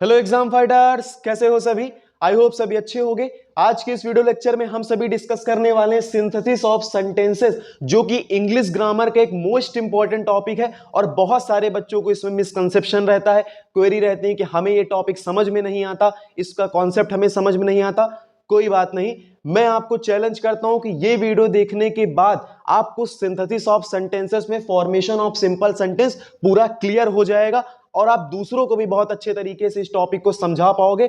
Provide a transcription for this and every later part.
Hello exam fighters, कैसे हो सभी। आई होप सभी अच्छे होंगे। आज के इस वीडियो लेक्चर में हम सभी डिस्कस करने वाले हैं सिंथेसिस ऑफ सेंटेंसेस, जो कि इंग्लिश ग्रामर का एक मोस्ट इंपॉर्टेंट टॉपिक है और बहुत सारे बच्चों को इसमें मिसकंसेप्शन रहता है, क्वेरी रहती है कि हमें ये टॉपिक समझ में नहीं आता, इसका कॉन्सेप्ट हमें समझ में नहीं आता। कोई बात नहीं, मैं आपको चैलेंज करता हूं कि ये वीडियो देखने के बाद आपको सिंथेसिस ऑफ सेंटेंसेस में फॉर्मेशन ऑफ सिंपल सेंटेंस पूरा क्लियर हो जाएगा और आप दूसरों को भी बहुत अच्छे तरीके से इस टॉपिक को समझा पाओगे।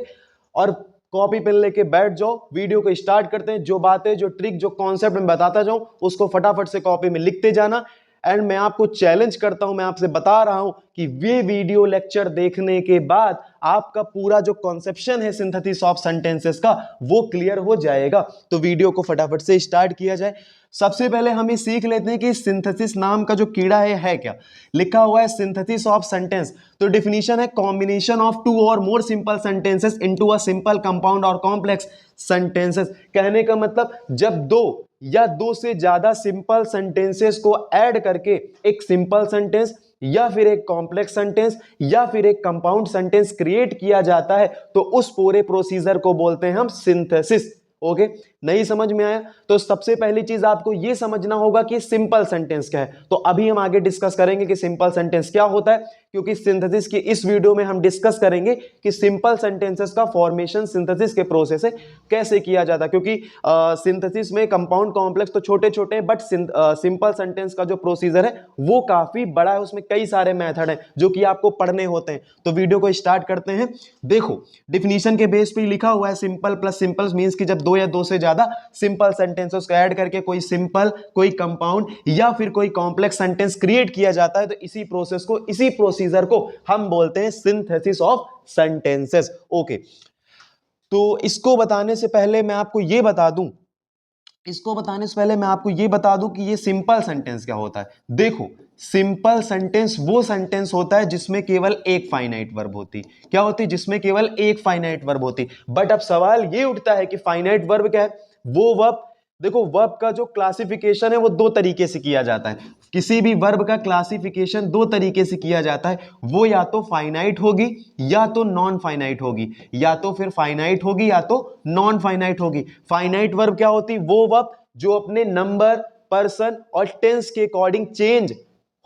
और कॉपी पेन लेके बैठ जाओ, वीडियो को स्टार्ट करते हैं। जो बातें, जो ट्रिक, जो कॉन्सेप्ट मैं बताता जाऊं उसको फटाफट से कॉपी में लिखते जाना। एंड मैं आपको चैलेंज करता हूं, मैं आपसे बता रहा हूं कि ये वीडियो लेक्चर देखने के बाद आपका पूरा जो कॉन्सेप्शन है सिंथेसिस ऑफ सेंटेंसेस का वो क्लियर हो जाएगा। तो वीडियो को फटाफट से स्टार्ट किया जाए। सबसे पहले हम ये सीख लेते हैं कि सिंथेसिस नाम का जो कीड़ा है क्या। लिखा हुआ है सिंथेसिस ऑफ सेंटेंस, तो डिफिनीशन है कॉम्बिनेशन ऑफ टू और more simple sentences into a simple compound और कॉम्प्लेक्स सेंटेंसेस। कहने का मतलब जब दो या दो से ज्यादा सिंपल सेंटेंसेस को ऐड करके एक सिंपल सेंटेंस या फिर एक कॉम्प्लेक्स सेंटेंस या फिर एक कंपाउंड सेंटेंस क्रिएट किया जाता है तो उस पूरे प्रोसीजर को बोलते हैं हम सिंथेसिस। ओके, नहीं समझ में आया तो सबसे पहली चीज आपको यह समझना होगा कि सिंपल सेंटेंस क्या है। तो अभी हम आगे डिस्कस करेंगे कि सिंपल सेंटेंस क्या होता है, क्योंकि सिंथेसिस की इस वीडियो में हम डिस्कस करेंगे कि सिंपल सेंटेंसेस का फॉर्मेशन सिंथेसिस के प्रोसेस से कैसे किया जाता है। क्योंकि सिंथेसिस में कंपाउंड कॉम्प्लेक्स तो छोटे छोटे हैं, बट सिंपल सेंटेंस का जो प्रोसीजर है वो काफी बड़ा है, उसमें कई सारे मेथड हैं जो कि आपको पढ़ने होते हैं। तो वीडियो को स्टार्ट करते हैं। देखो, डिफिनीशन के बेस पे लिखा हुआ है सिंपल प्लस सिंपल मींस कि जब दो या दो से ज्यादा सिंपल सेंटेंसेस को ऐड करके कोई सिंपल, कोई कंपाउंड या फिर कोई कॉम्प्लेक्स सेंटेंस क्रिएट किया जाता है तो इसी प्रोसेस को, इसी प्रोसीजर को हम बोलते हैं सिंथेसिस ऑफ सेंटेंसेस। ओके, तो इसको बताने से पहले मैं आपको यह बता दूं, कि ये सिंपल सेंटेंस क्या होता है। देखो, सिंपल सेंटेंस वो सेंटेंस होता है जिसमें केवल एक फाइनाइट वर्ब होती। क्या होती? जिसमें केवल एक फाइनाइट वर्ब होती। बट अब सवाल ये उठता है कि फाइनाइट वर्ब क्या है। वो वर्ब, देखो वर्ब का जो क्लासिफिकेशन है वो दो तरीके से किया जाता है। किसी भी वर्ब का क्लासिफिकेशन दो तरीके से किया जाता है। वो या तो फाइनाइट होगी या तो नॉन फाइनाइट होगी, या तो फिर फाइनाइट होगी या तो नॉन फाइनाइट होगी। फाइनाइट वर्ब क्या होती? वो वर्ब जो अपने नंबर, पर्सन और टेंस के अकॉर्डिंग चेंज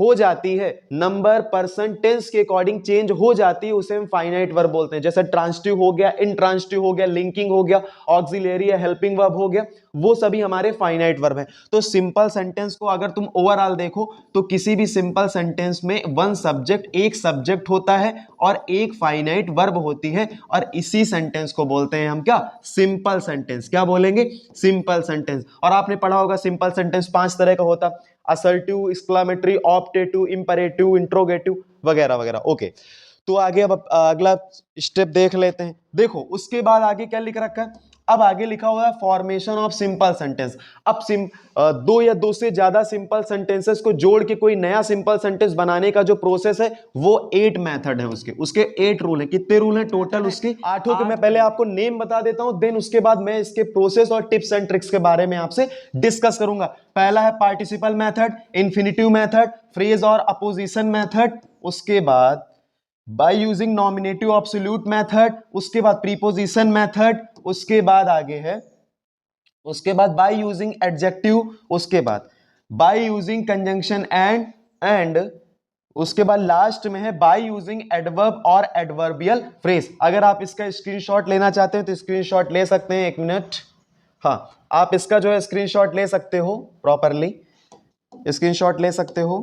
हो जाती है। नंबर, पर्सन, टेंस के अकॉर्डिंग चेंज हो जाती है, उसे हम फाइनाइट वर्ब बोलते हैं। जैसे ट्रांसिटिव हो गया, इंट्रांसिटिव हो गया, लिंकिंग हो गया, ऑक्सिलरी या हेल्पिंग वर्ब हो गया, वो सभी हमारे फाइनाइट वर्ब हैं। तो सिंपल सेंटेंस को अगर तुम ओवरऑल देखो तो किसी भी सिंपल सेंटेंस में वन सब्जेक्ट, एक सब्जेक्ट होता है और एक फाइनाइट वर्ब होती है, और इसी सेंटेंस को बोलते हैं हम क्या? Simple sentence. क्या बोलेंगे? Simple sentence. और आपने पढ़ा होगा सिंपल सेंटेंस 5 तरह का होता: assertive, exclamatory, optative, imperative, interrogative वगैरह वगैरह। ओके, तो आगे अब अगला स्टेप देख लेते हैं। देखो, उसके बाद आगे क्या लिख रखा है। अब आगे लिखा हुआ है फॉर्मेशन ऑफ सिंपल सेंटेंस। अब दो या दो से ज्यादा सिंपल सेंटेंसेस को जोड़ के कोई नया सिंपल सेंटेंस बनाने का जो प्रोसेस है वो 8 मेथड है। उसके 8 रूल है। कितने रूल हैं टोटल? उसके 8 के मैं पहले आपको नेम बता देता हूं, देन उसके बाद मैं इसके प्रोसेस और टिप्स एंड ट्रिक्स के बारे में आपसे डिस्कस करूंगा। पहला है participle method, infinitive method, phrase और अपोजिशन मेथड, उसके बाद by using nominative absolute method, उसके बाद प्रीपोजिशन मेथड, उसके बाद आगे है, उसके बाद बाय यूजिंग एडजेक्टिव, उसके बाद बाय यूजिंग कंजंक्शन एंड उसके बाद लास्ट में है बाय यूजिंग एडवर्ब और एडवर्बियल फ्रेज। अगर आप इसका स्क्रीनशॉट लेना चाहते हैं तो स्क्रीनशॉट ले सकते हैं। 1 मिनट, हाँ, आप इसका जो है स्क्रीनशॉट ले सकते हो, प्रॉपरली स्क्रीनशॉट ले सकते हो।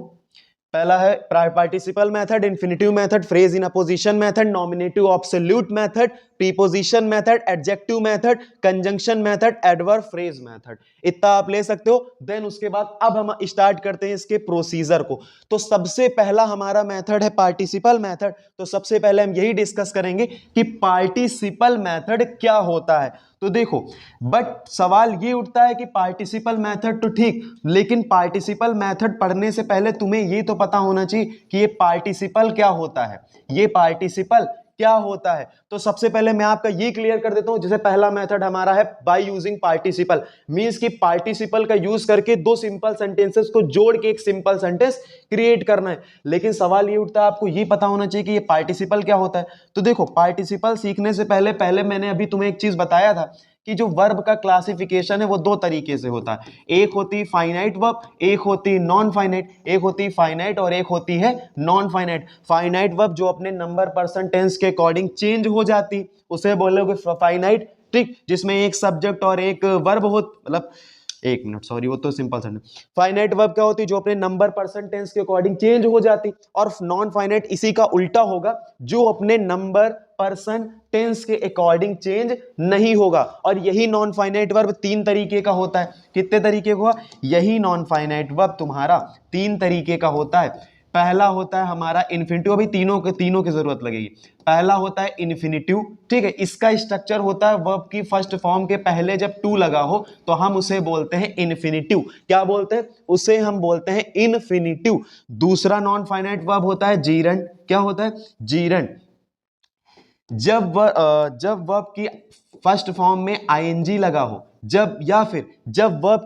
पहला है participle method, infinitive method, phrase in opposition method, nominative absolute method, preposition method, adjective method, conjunction method, adverb phrase method. इतना आप ले सकते हो। देन उसके बाद अब हम स्टार्ट करते हैं इसके प्रोसीजर को। तो सबसे पहला हमारा मेथड है पार्टिसिपल मेथड। तो सबसे पहले हम यही डिस्कस करेंगे कि पार्टिसिपल मेथड क्या होता है। तो देखो, बट सवाल ये उठता है कि पार्टिसिपल मेथड तो ठीक, लेकिन पार्टिसिपल मेथड पढ़ने से पहले तुम्हें ये तो पता होना चाहिए कि ये पार्टिसिपल क्या होता है। ये पार्टिसिपल क्या होता है। तो सबसे पहले मैं आपका ये क्लियर कर देता हूं, जैसे पहला मेथड हमारा है बाय यूजिंग पार्टिसिपल, मींस कि पार्टिसिपल का यूज करके दो सिंपल सेंटेंसेस को जोड़ के एक सिंपल सेंटेंस क्रिएट करना है। लेकिन सवाल ये उठता है, आपको ये पता होना चाहिए कि ये पार्टिसिपल क्या होता है। तो देखो, पार्टिसिपल सीखने से पहले पहले मैंने अभी तुम्हें एक चीज बताया था कि जो वर्ब का क्लासिफिकेशन है वो दो तरीके से होता है। एक होती फाइनाइट वर्ब, एक होती नॉन फाइनाइट। एक होती फाइनाइट और एक होती है नॉन फाइनाइट। फाइनाइट वर्ब जो अपने नंबर पर्सन टेंस के अकॉर्डिंग चेंज हो जाती, उसे बोलोगे फाइनाइट, ठीक, जिसमें एक सब्जेक्ट और एक वर्ब हो, मतलब एक मिनट सॉरी, वो तो सिंपल सेंटेंस। फाइनाइट वर्ब क्या होती है, जो अपने नंबर पर्सन टेंस के अकॉर्डिंग चेंज हो जाती। और नॉन फाइनाइट इसी का उल्टा होगा, जो अपने नंबर पर्सन टेंस के अकॉर्डिंग चेंज नहीं होगा। और यही नॉन फाइनाइट वर्ब तीन तरीके का होता है। कितने तरीके का? यही नॉन फाइनाइट वर्ब तुम्हारा तीन तरीके का होता है। पहला होता है हमारा इन्फिनिटिव, अभी तीनों की जरूरत लगेगी। पहला होता है इन्फिनिटिव, ठीक है, इसका स्ट्रक्चर होता है वर्ब की फर्स्ट फॉर्म के पहले जब टू लगा हो तो हम उसे बोलते हैं इन्फिनिटिव। क्या बोलते हैं? उसे हम बोलते हैं इन्फिनिटिव। दूसरा नॉन फाइनाइट वर्ब होता है जीरंड। क्या होता है? जीरंड। जब वर्ब की फर्स्ट फॉर्म में आईएनजी लगा हो, जब वर्ब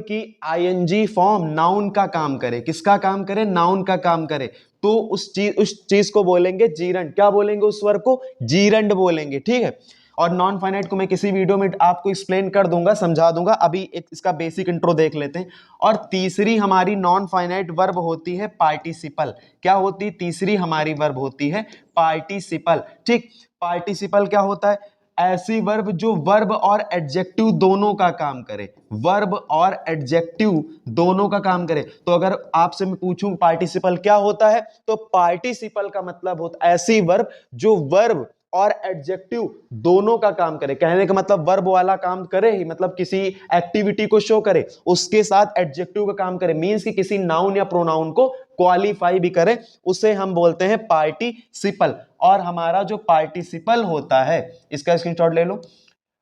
की आईएनजी फॉर्म नाउन का काम करे, किसका काम करे? नाउन का काम करे, तो उस चीज को बोलेंगे जीरंड। क्या बोलेंगे? उस वर्ब को जीरंड बोलेंगे, ठीक है। और नॉन फाइनाइट को मैं किसी वीडियो में आपको एक्सप्लेन कर दूंगा, समझा दूंगा, अभी इसका बेसिक इंट्रो देख लेते हैं। और तीसरी हमारी नॉन फाइनाइट वर्ब होती है पार्टिसिपल। क्या होती? तीसरी हमारी वर्ब होती है पार्टिसिपल, ठीक। पार्टिसिपल क्या होता है? ऐसी वर्ब जो वर्ब और एडजेक्टिव दोनों का काम करे, वर्ब और एडजेक्टिव दोनों का काम करे। तो अगर आपसे मैं पूछूं पार्टिसिपल क्या होता है, तो पार्टिसिपल का मतलब होता है ऐसी वर्ब जो वर्ब और एडजेक्टिव दोनों का काम करे। कहने का मतलब वर्ब वाला काम करे ही, मतलब किसी एक्टिविटी को शो करे, उसके साथ एडजेक्टिव का काम करे, मींस कि किसी नाउन या प्रोनाउन को क्वालिफाई भी करे, उसे हम बोलते हैं पार्टिसिपल। और हमारा जो पार्टिसिपल होता है, इसका स्क्रीनशॉट ले लो।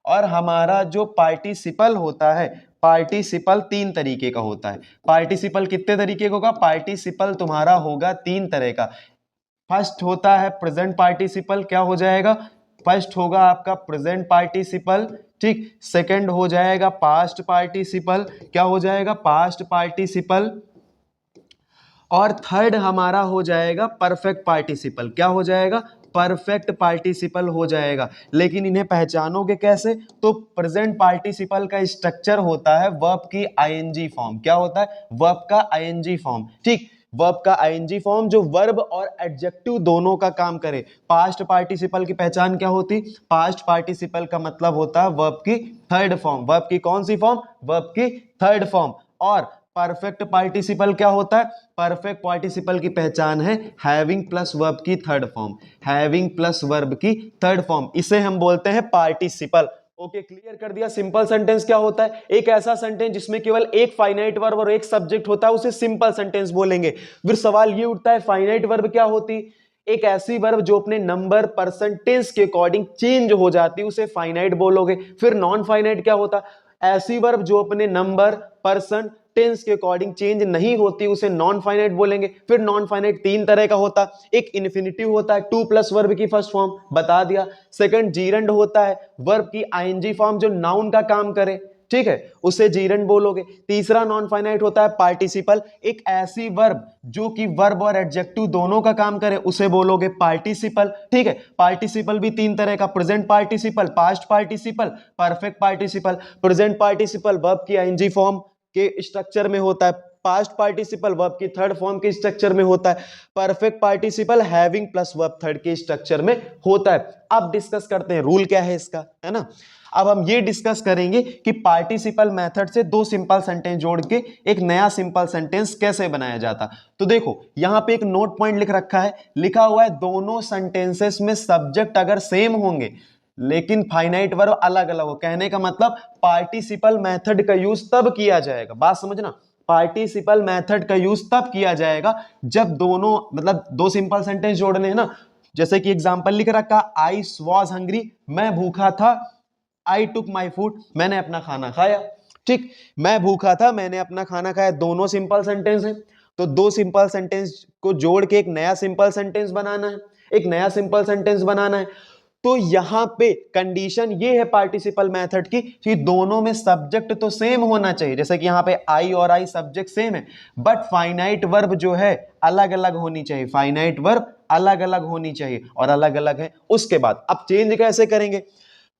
और हमारा जो पार्टिसिपल होता है, पार्टिसिपल तीन तरीके का होता है। पार्टिसिपल कितने तरीके का होगा? पार्टिसिपल तुम्हारा होगा तीन तरह का। फर्स्ट होता है प्रेजेंट पार्टिसिपल। क्या हो जाएगा? फर्स्ट होगा आपका प्रेजेंट पार्टिसिपल, ठीक। सेकंड हो जाएगा पास्ट पार्टिसिपल। क्या हो जाएगा? Past participle. और थर्ड हमारा हो जाएगा परफेक्ट पार्टिसिपल। क्या हो जाएगा? परफेक्ट पार्टिसिपल हो जाएगा। लेकिन इन्हें पहचानोगे कैसे? तो प्रेजेंट पार्टिसिपल का स्ट्रक्चर होता है वर्ब की आईएनजी फॉर्म। क्या होता है? वर्ब का आईएनजी फॉर्म, ठीक। वर्ब का आईएनजी फॉर्म जो वर्ब और एडजेक्टिव दोनों का काम करे। पास्ट पार्टिसिपल की पहचान क्या होती? पास्ट पार्टिसिपल का मतलब होता है वर्ब की थर्ड फॉर्म। वर्ब की कौन सी फॉर्म? वर्ब की थर्ड फॉर्म। और परफेक्ट पार्टिसिपल क्या होता है? परफेक्ट पार्टिसिपल की पहचान है हैविंग प्लस वर्ब की third form. Having plus verb की थर्ड फॉर्म, इसे हम बोलते हैं पार्टिसिपल। ओके, क्लियर कर दिया। सिंपल सेंटेंस क्या होता है? एक ऐसा सेंटेंस जिसमें केवल एक फाइनाइट वर्ब और एक सब्जेक्ट होता है, उसे सिंपल सेंटेंस बोलेंगे। फिर सवाल ये उठता है फाइनाइट वर्ब क्या होती? एक ऐसी वर्ब जो अपने नंबर पर्सन टेंस के अकॉर्डिंग चेंज हो जाती, उसे फाइनाइट बोलोगे। फिर नॉन फाइनाइट क्या होता? ऐसी वर्ब जो अपने नंबर पर्सन टेंस के अकॉर्डिंग चेंज नहीं होती, उसे नॉन फाइनाइट बोलेंगे। फिर नॉन फाइनाइट तीन तरह का होता, एक इन्फिनिटिव होता है, टू प्लस वर्ब की फर्स्ट फॉर्म, बता दिया। सेकंड जीरंड होता है, वर्ब की आईएनजी फॉर्म जो नाउन का काम करे, ठीक है, उसे जीरंड बोलोगे। तीसरा नॉन फाइनाइट होता है पार्टिसिपल, एक ऐसी वर्ब जो कि वर्ब और एडजेक्टिव दोनों का काम करे, उसे बोलोगे पार्टिसिपल, ठीक है। पार्टिसिपल भी तीन तरह का, present participle, past participle, perfect participle. Present participle verb की आईएनजी फॉर्म के स्ट्रक्चर में होता है, पास्ट पार्टिसिपल वर्ब की थर्ड फॉर्म के स्ट्रक्चर में होता है, perfect participle having plus verb third के स्ट्रक्चर में होता है। अब डिस्कस करते हैं रूल क्या है इसका, है ना। अब हम ये डिस्कस करेंगे कि पार्टिसिपल मेथड से दो सिंपल सेंटेंस जोड़ के एक नया सिंपल सेंटेंस कैसे बनाया जाता। तो देखो यहां पे एक नोट पॉइंट लिख रखा है, लिखा हुआ है दोनों सेंटेंसेस में सब्जेक्ट अगर सेम होंगे लेकिन फाइनाइट वर्ब अलग अलग हो, कहने का मतलब पार्टिसिपल मेथड का यूज तब किया जाएगा, बात समझना, पार्टिसिपल मेथड का यूज तब किया जाएगा जब दोनों, मतलब दो सिंपल सेंटेंस जोड़ने हैं ना। जैसे कि एग्जांपल लिख रखा, आई वॉज हंग्री, मैं भूखा था, आई टुक माई फूड, मैंने अपना खाना खाया, ठीक। मैं भूखा था, मैंने अपना खाना खाया, दोनों सिंपल सेंटेंस है। तो दो सिंपल सेंटेंस को जोड़ के एक नया सिंपल सेंटेंस बनाना है, एक नया सिंपल सेंटेंस बनाना है। तो यहां पे कंडीशन ये है पार्टिसिपल मेथड की कि दोनों में सब्जेक्ट तो सेम होना चाहिए, जैसे कि यहां पे आई और आई सब्जेक्ट सेम है, बट फाइनाइट वर्ब जो है अलग अलग होनी चाहिए, फाइनाइट वर्ब अलग अलग होनी चाहिए और अलग अलग है। उसके बाद अब चेंज कैसे करेंगे?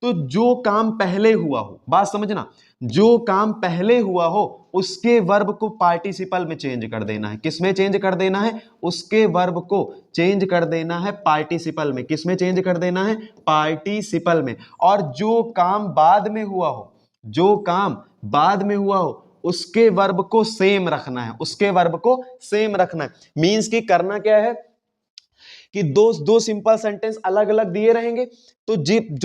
तो जो काम पहले हुआ हो, बात समझना, जो काम पहले हुआ हो उसके वर्ब को पार्टिसिपल में चेंज कर देना है। किसमें चेंज कर देना है? उसके वर्ब को चेंज कर देना है पार्टिसिपल में। किसमें चेंज कर देना है? पार्टिसिपल में। और जो काम बाद में हुआ हो, जो काम बाद में हुआ हो उसके वर्ब को सेम रखना है, उसके वर्ब को सेम रखना है। मींस कि करना क्या है कि दो दो सिंपल सेंटेंस अलग अलग दिए रहेंगे, तो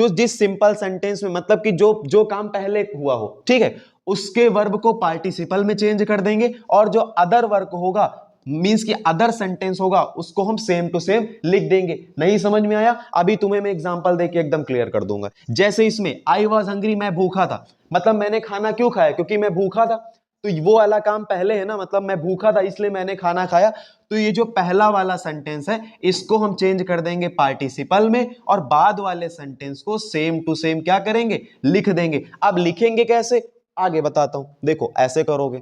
जिस सिंपल सेंटेंस में मतलब कि जो जो काम पहले हुआ हो, ठीक है, उसके वर्ब को पार्टिसिपल में चेंज कर देंगे, और जो अदर वर्क होगा मींस कि अदर सेंटेंस होगा उसको हम सेम टू सेम लिख देंगे। नहीं समझ में आया? अभी तुम्हें मैं एग्जांपल देके एकदम क्लियर कर दूंगा। जैसे इसमें आई वॉज हंग्री, मैं भूखा था, मतलब मैंने खाना क्यों खाया? क्योंकि मैं भूखा था। तो वो वाला काम पहले है ना, मतलब मैं भूखा था इसलिए मैंने खाना खाया। तो ये जो पहला वाला सेंटेंस है इसको हम चेंज कर देंगे पार्टिसिपल में, और बाद वाले सेंटेंस को सेम टू सेम क्या करेंगे? लिख देंगे। अब लिखेंगे कैसे आगे बताता हूं, देखो ऐसे करोगे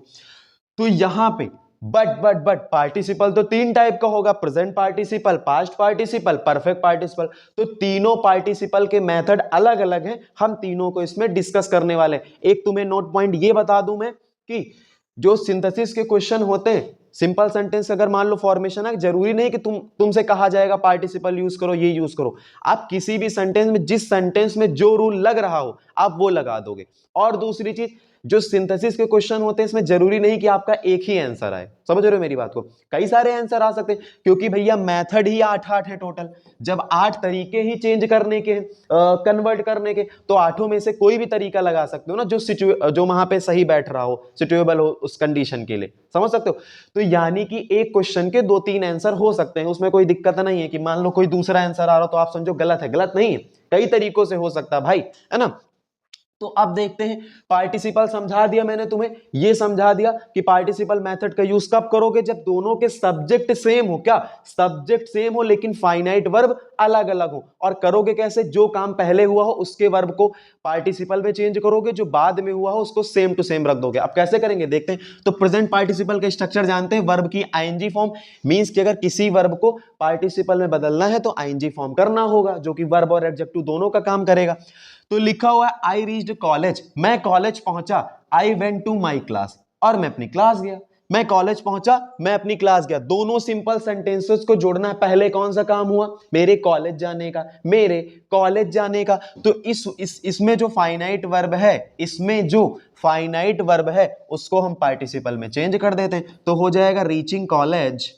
तो यहां पे बट पार्टिसिपल तो तीन टाइप का होगा, present participle, past participle, perfect participle. तो तीनों पार्टिसिपल के मेथड अलग अलग हैं, हम तीनों को इसमें डिस्कस करने वाले हैं। एक तुम्हें नोट पॉइंट ये बता दूं मैं कि जो सिंथेसिस के क्वेश्चन होते हैं, सिंपल सेंटेंस अगर मान लो फॉर्मेशन है, जरूरी नहीं कि तुमसे कहा जाएगा पार्टिसिपल यूज करो, ये यूज करो। आप किसी भी सेंटेंस में, जिस सेंटेंस में जो रूल लग रहा हो आप वो लगा दोगे। और दूसरी चीज, जो सिंथेसिस के क्वेश्चन होते हैं इसमें जरूरी नहीं कि आपका एक ही आंसर आए। समझ रहे हो मेरी बात को? कई सारे आंसर आ सकते हैं, क्योंकि भैया मेथड ही 8 है टोटल। जब 8 तरीके ही चेंज करने के, कन्वर्ट करने के, तो आठों में से कोई भी तरीका लगा सकते हो ना, जो वहां पे सही बैठ रहा हो, सिचुएबल हो उस कंडीशन के लिए। समझ सकते हो? तो यानी कि एक क्वेश्चन के 2-3 आंसर हो सकते हैं, उसमें कोई दिक्कत नहीं है कि मान लो कोई दूसरा आंसर आ रहा हो तो आप समझो गलत है। गलत नहीं है, कई तरीकों से हो सकता है भाई, है ना। तो अब देखते हैं, पार्टिसिपल समझा दिया मैंने तुम्हें, ये समझा दिया कि पार्टिसिपल मेथड का यूज कब करोगे? जब दोनों के सब्जेक्ट सेम हो। क्या? सब्जेक्ट सेम हो लेकिन फाइनाइट वर्ब अलग अलग हो। और करोगे कैसे? जो काम पहले हुआ हो उसके वर्ब को पार्टिसिपल में चेंज करोगे, जो बाद में हुआ हो उसको सेम टू सेम रख दोगे। अब कैसे करेंगे देखते हैं। तो प्रेजेंट पार्टिसिपल का स्ट्रक्चर जानते हैं, वर्ब की आईएनजी फॉर्म। मींस कि अगर किसी वर्ब को पार्टिसिपल में बदलना है तो आईएनजी फॉर्म करना होगा, जो कि वर्ब और एडजेक्टिव दोनों का काम करेगा। तो लिखा हुआ है आई रीच्ड कॉलेज, मैं कॉलेज पहुंचा। I went to my class, और मैं अपनी क्लास गया। मैं कॉलेज पहुंचा, मैं अपनी क्लास गया। दोनों सिंपल सेंटेंसेस को जोड़ना है। पहले कौन सा काम हुआ? मेरे कॉलेज जाने का, मेरे कॉलेज जाने का। तो इसमें जो फाइनाइट वर्ब है, इसमें जो फाइनाइट वर्ब है उसको हम पार्टिसिपल में चेंज कर देते हैं, तो हो जाएगा रीचिंग कॉलेज।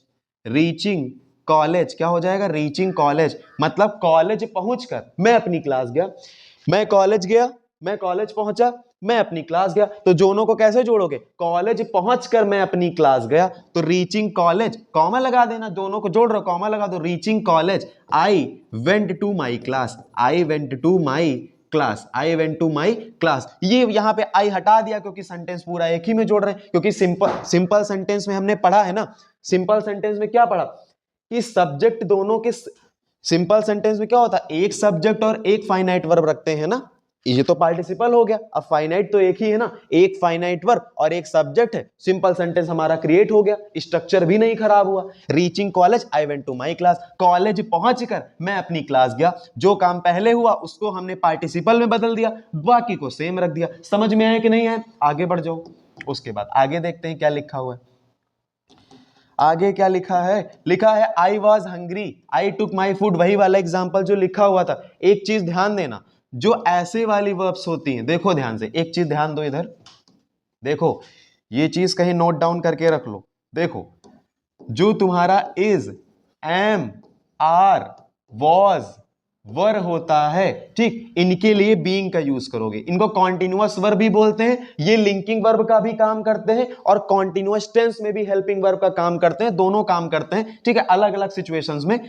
रीचिंग कॉलेज क्या हो जाएगा? रीचिंग कॉलेज, मतलब कॉलेज पहुंचकर मैं अपनी क्लास गया। मैं कॉलेज गया, मैं कॉलेज पहुंचा, मैं अपनी क्लास गया। तो दोनों को कैसे जोड़ोगे? कॉलेज पहुंचकर मैं अपनी क्लास गया, तो रीचिंग कॉलेज, कॉमा लगा देना। दोनों को जोड़ रहे हो, कॉमा लगा दो। Reaching college, I went to my class, I went to my class, I went to my class. ये यहां पे आई हटा दिया क्योंकि सेंटेंस पूरा एक ही में जोड़ रहे हैं। क्योंकि सिंपल सेंटेंस में हमने पढ़ा है ना, सिंपल सेंटेंस में क्या पढ़ा कि सब्जेक्ट दोनों के, सिंपल सेंटेंस में क्या होता है? एक सब्जेक्ट और एक फाइनाइट वर्ब रखते हैं ना। ये तो पार्टिसिपल हो गया। अब फाइनाइट तो एक ही है ना, एक फाइनाइट वर्ब और एक सब्जेक्ट है। सिंपल सेंटेंस हमारा क्रिएट हो गया, स्ट्रक्चर भी नहीं खराब हुआ। Reaching college, I went to my class, college पहुंचकर मैं अपनी क्लास गया। जो काम पहले हुआ उसको हमने पार्टिसिपल में बदल दिया, बाकी को सेम रख दिया। समझ में आया कि नहीं आया? आगे बढ़ जाओ। उसके बाद आगे देखते हैं क्या लिखा हुआ है। आगे क्या लिखा है? लिखा है I was hungry, I took my food. वही वाला एग्जाम्पल जो लिखा हुआ था। एक चीज ध्यान देना, जो ऐसे वाली वर्ब्स होती हैं, देखो ध्यान से, एक चीज ध्यान दो इधर। देखो ये चीज कहीं नोट डाउन करके रख लो। देखो जो तुम्हारा इज, एम, आर, वॉज, वर होता है, ठीक, इनके लिए बीइंग का यूज करोगे। इनको कॉन्टिन्यूअस वर्ब भी बोलते हैं। ये लिंकिंग वर्ब का भी काम करते हैं और कॉन्टिन्यूअस टेंस में भी हेल्पिंग वर्ब का काम करते हैं। दोनों काम करते हैं, ठीक है, अलग अलग सिचुएशंस में।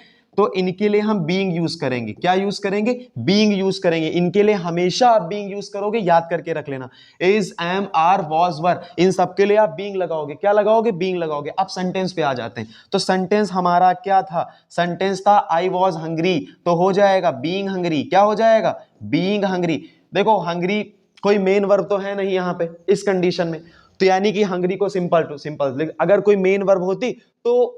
तो इनके लिए हम बीइंग यूज करेंगे। क्या यूज करेंगे? बीइंग यूज करेंगे। इनके लिए हमेशा आप बीइंग यूज करोगे, याद करके रख लेना। इज, एम, आर, वॉज, वर, इन सबके लिए आप बीइंग लगाओगे। क्या लगाओगे? बीइंग लगाओगे। अब सेंटेंस पे आ जाते हैं। तो सेंटेंस हमारा क्या था? सेंटेंस था आई वॉज हंग्री, तो हो जाएगा बीइंग हंग्री। क्या हो जाएगा? Being hungry. देखो हंग्री कोई मेन वर्ब तो है नहीं यहां पे इस कंडीशन में, तो यानी कि हंग्री को सिंपल टू सिंपल, अगर कोई मेन वर्ब होती तो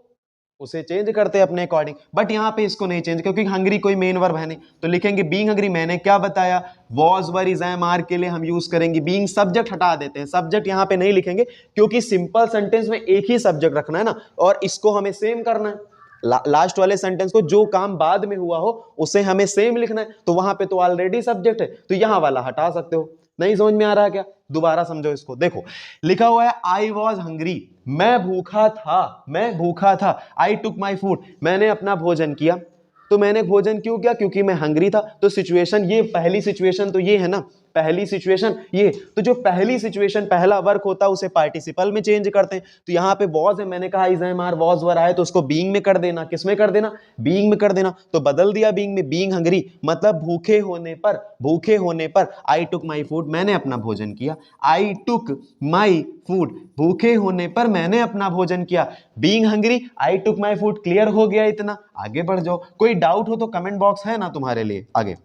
उसे चेंज करते अपने अकॉर्डिंग, बट यहां पे इसको नहीं चेंज क्योंकि हंग्री कोई मेन वर्ब है नहीं, तो लिखेंगे बीइंग हंग्री। मैंने क्या बताया? Was, were, is, am, are के लिए हम यूज करेंगे बीइंग। सब्जेक्ट हटा देते हैं, सब्जेक्ट यहां पे नहीं लिखेंगे क्योंकि सिंपल सेंटेंस में एक ही सब्जेक्ट रखना है ना, और इसको हमें सेम करना है। लास्ट वाले सेंटेंस को जो काम बाद में हुआ हो उसे हमें सेम लिखना है, तो वहां पे तो ऑलरेडी सब्जेक्ट है, तो यहां वाला हटा सकते हो। नहीं समझ में आ रहा है क्या? दोबारा समझो इसको। देखो लिखा हुआ है आई वॉज हंग्री, मैं भूखा था, मैं भूखा था। आई टुक माई फूड, मैंने अपना भोजन किया। तो मैंने भोजन क्यों किया? क्योंकि मैं हंग्री था। तो सिचुएशन ये, पहली सिचुएशन तो ये है ना, पहली सिचुएशन ये। तो जो पहली सिचुएशन, पहला वर्क होता है उसे पार्टिसिपल में चेंज करते हैं। तो यहां पे वॉज है, मैंने कहा इज, एम, आर, वॉज, वर आए तो उसको बीइंग में कर देना। किस में कर देना? बीइंग में कर देना। तो बदल दिया बीइंग में, बीइंग हंग्री मतलब भूखे होने पर, भूखे होने पर। आई टुक माई फूड, मैंने अपना भोजन किया। आई टुक माई फूड, भूखे होने पर मैंने अपना भोजन किया। Being hungry, I took my food. Clear हो गया इतना? आगे बढ़ जाओ। कोई डाउट हो तो कमेंट बॉक्स है ना तुम्हारे लिए। आगे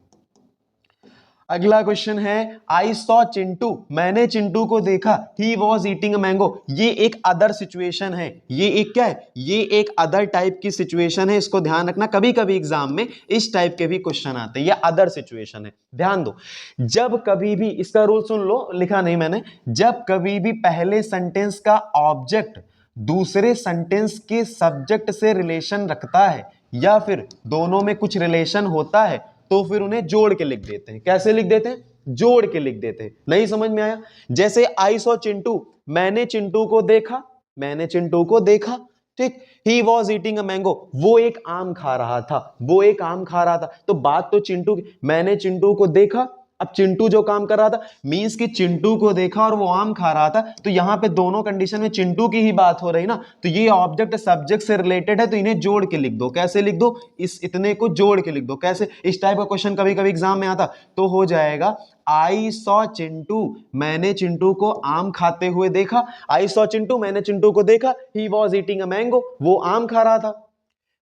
अगला क्वेश्चन है आई सॉ चिंटू, मैंने चिंटू को देखा। He was eating a mango, ये एक अदर सिचुएशन है। ये एक क्या है? ये एक अदर टाइप की सिचुएशन है, इसको ध्यान रखना। कभी कभी एग्जाम में इस टाइप के भी क्वेश्चन आते हैं। ये अदर सिचुएशन है, ध्यान दो। जब कभी भी, इसका रूल सुन लो, लिखा नहीं मैंने, जब कभी भी पहले सेंटेंस का ऑब्जेक्ट दूसरे सेंटेंस के सब्जेक्ट से रिलेशन रखता है या फिर दोनों में कुछ रिलेशन होता है तो फिर उन्हें जोड़ के लिख देते हैं। कैसे लिख देते हैं? जोड़ के लिख देते हैं। नहीं समझ में आया? जैसे आई सॉ चिंटू, मैंने चिंटू को देखा, मैंने चिंटू को देखा, ठीक। He was eating a mango, वो एक आम खा रहा था, वो एक आम खा रहा था। तो बात तो चिंटू की, मैंने चिंटू को देखा। अब चिंटू जो काम कर रहा था मींस कि चिंटू को देखा और वो आम खा रहा था, तो यहां पे दोनों कंडीशन में चिंटू की ही बात हो रही ना, तो ये ऑब्जेक्ट सब्जेक्ट से रिलेटेड है, तो इन्हें जोड़ के लिख दो। कैसे लिख दो? इस इतने को जोड़ के लिख दो। कैसे? इस टाइप का क्वेश्चन कभी कभी एग्जाम में आता, तो हो जाएगा आई सॉ चिंटू, मैंने चिंटू को आम खाते हुए देखा। आई सॉ चिंटू, मैंने चिंटू को देखा। He was eating a mango, वो आम खा रहा था।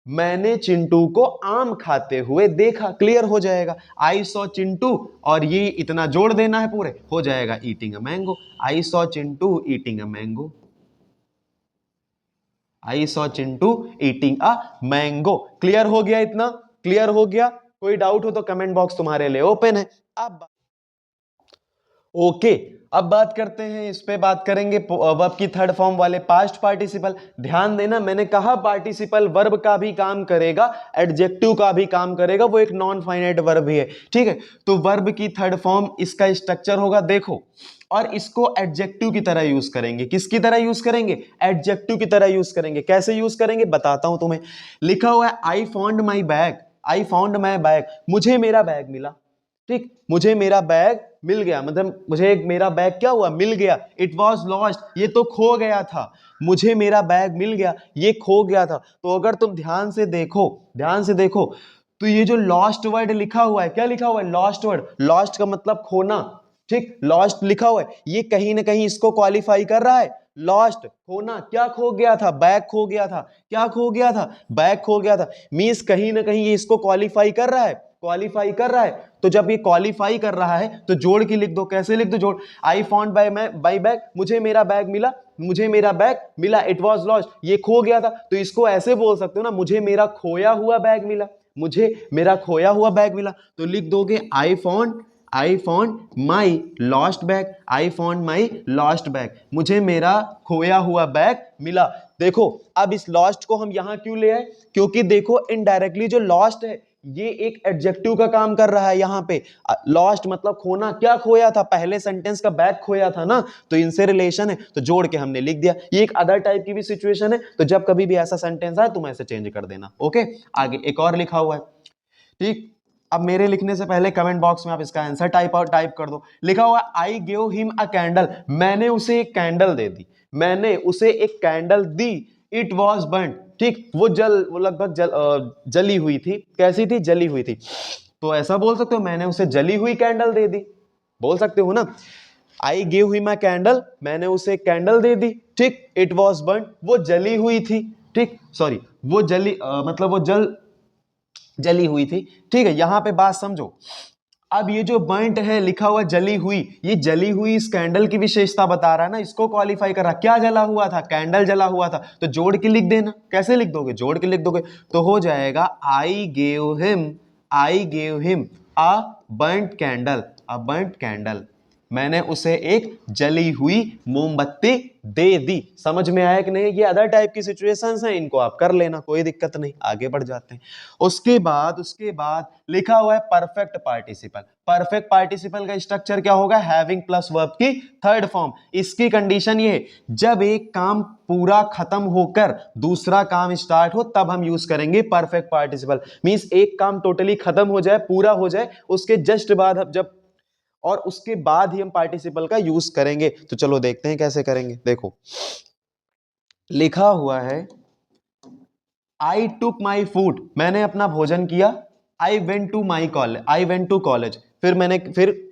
मैंने चिंटू को आम खाते हुए देखा। क्लियर हो जाएगा? आई सॉ चिंटू और ये इतना जोड़ देना है पूरे, हो जाएगा eating a mango. I saw Chintu eating a mango, I saw Chintu eating a mango. Clear हो गया इतना? क्लियर हो गया? कोई डाउट हो तो कमेंट बॉक्स तुम्हारे लिए ओपन है। अब ओके, अब बात करते हैं, इस पे बात करेंगे वर्ब की थर्ड फॉर्म वाले पास्ट पार्टिसिपल। ध्यान देना, मैंने कहा पार्टिसिपल वर्ब का भी काम करेगा, एडजेक्टिव का भी काम करेगा, वो एक नॉन फाइनाइट वर्ब ही है, ठीक है। तो वर्ब की थर्ड फॉर्म, इसका स्ट्रक्चर होगा, देखो, और इसको एडजेक्टिव की तरह यूज करेंगे। किसकी तरह यूज करेंगे? एडजेक्टिव की तरह यूज करेंगे। कैसे यूज करेंगे बताता हूं तुम्हें। लिखा हुआ है I found my bag, I found my bag, मुझे मेरा बैग मिला, ठीक। मुझे मेरा बैग मिल गया, मतलब मुझे मेरा बैग क्या हुआ? मिल गया। इट वॉज लॉस्ट, ये तो खो गया था। मुझे मेरा बैग मिल गया, ये खो गया था। तो अगर तुम ध्यान से देखो, ध्यान से देखो, तो ये जो लॉस्ट वर्ड लिखा हुआ है, क्या लिखा हुआ है? Lost word. लॉस्ट का मतलब खोना, ठीक। लॉस्ट लिखा हुआ है, ये कहीं ना कहीं इसको क्वालिफाई कर रहा है। लॉस्ट, खोना। क्या खो गया था? बैग खो गया था। क्या खो गया था? बैग खो गया था। मींस कहीं ना कहीं ये इसको क्वालिफाई कर रहा है, क्वालिफाई कर रहा है। तो जब ये क्वालिफाई कर रहा है तो जोड़ के लिख दो। कैसे लिख दो? जोड़। आई फाउंड बाई बैग, मुझे मेरा बैग मिला, मुझे मेरा बैग मिला। इट वॉज लॉस्ट, ये खो गया था। तो इसको ऐसे बोल सकते हो ना, मुझे मेरा खोया हुआ बैग मिला, मुझे मेरा खोया हुआ बैग मिला। तो लिख दोगे I found my lost bag, I found my lost bag, मुझे मेरा खोया हुआ बैग मिला। देखो अब इस लॉस्ट को हम यहां क्यों ले आए? क्योंकि देखो इनडायरेक्टली जो लॉस्ट है ये एक एडजेक्टिव का काम कर रहा है। यहां पे लॉस्ट मतलब खोना। क्या खोया था? पहले सेंटेंस का बैग खोया था ना, तो इनसे रिलेशन है, तो जोड़ के हमने लिख दिया। ये एक अदर टाइप की भी सिचुएशन है, तो जब कभी भी ऐसा सेंटेंस आए तुम ऐसे चेंज कर देना। ओके, आगे एक और लिखा हुआ है, ठीक। अब मेरे लिखने से पहले कमेंट बॉक्स में आप इसका आंसर टाइप कर दो। लिखा हुआ I give him a candle, मैंने उसे एक कैंडल दे दी, मैंने उसे एक candle the. It was burned, ठीक, वो लगभग जली हुई थी। कैसी थी? जली हुई थी। तो ऐसा बोल सकते हो मैंने उसे जली हुई कैंडल दे दी, बोल सकते हो ना। I gave him a candle, मैंने उसे कैंडल दे दी, ठीक। इट वॉज बर्न्ड, वो जली हुई थी, ठीक, सॉरी वो मतलब वो जली हुई थी, ठीक है। यहां पे बात समझो। अब ये जो बर्न्ट है लिखा हुआ जली हुई, ये जली हुई इस कैंडल की विशेषता बता रहा है ना, इसको क्वालिफाई कर रहा। क्या जला हुआ था? कैंडल जला हुआ था। तो जोड़ के लिख देना। कैसे लिख दोगे? जोड़ के लिख दोगे तो हो जाएगा I gave him a burnt candle, a burnt candle. मैंने उसे एक जली हुई मोमबत्ती दे दी। समझ में आया कि नहीं? ये अदर टाइप की सिचुएशंस हैं, इनको आप कर लेना, कोई दिक्कत नहीं। आगे बढ़ जाते हैं। उसके बाद लिखा हुआ है परफेक्ट पार्टिसिपल। परफेक्ट पार्टिसिपल का स्ट्रक्चर क्या होगा? हैविंग प्लस वर्ब की थर्ड फॉर्म। इसकी कंडीशन ये है, जब एक काम पूरा खत्म होकर दूसरा काम स्टार्ट हो तब हम यूज करेंगे परफेक्ट पार्टिसिपल। मींस एक काम टोटली खत्म हो जाए, पूरा हो जाए, उसके जस्ट बाद जब और उसके बाद ही हम पार्टिसिपल का यूज करेंगे। तो चलो देखते हैं कैसे करेंगे। देखो लिखा हुआ है आई टुक माई फूड, मैंने अपना भोजन किया। आई वेंट टू कॉलेज, फिर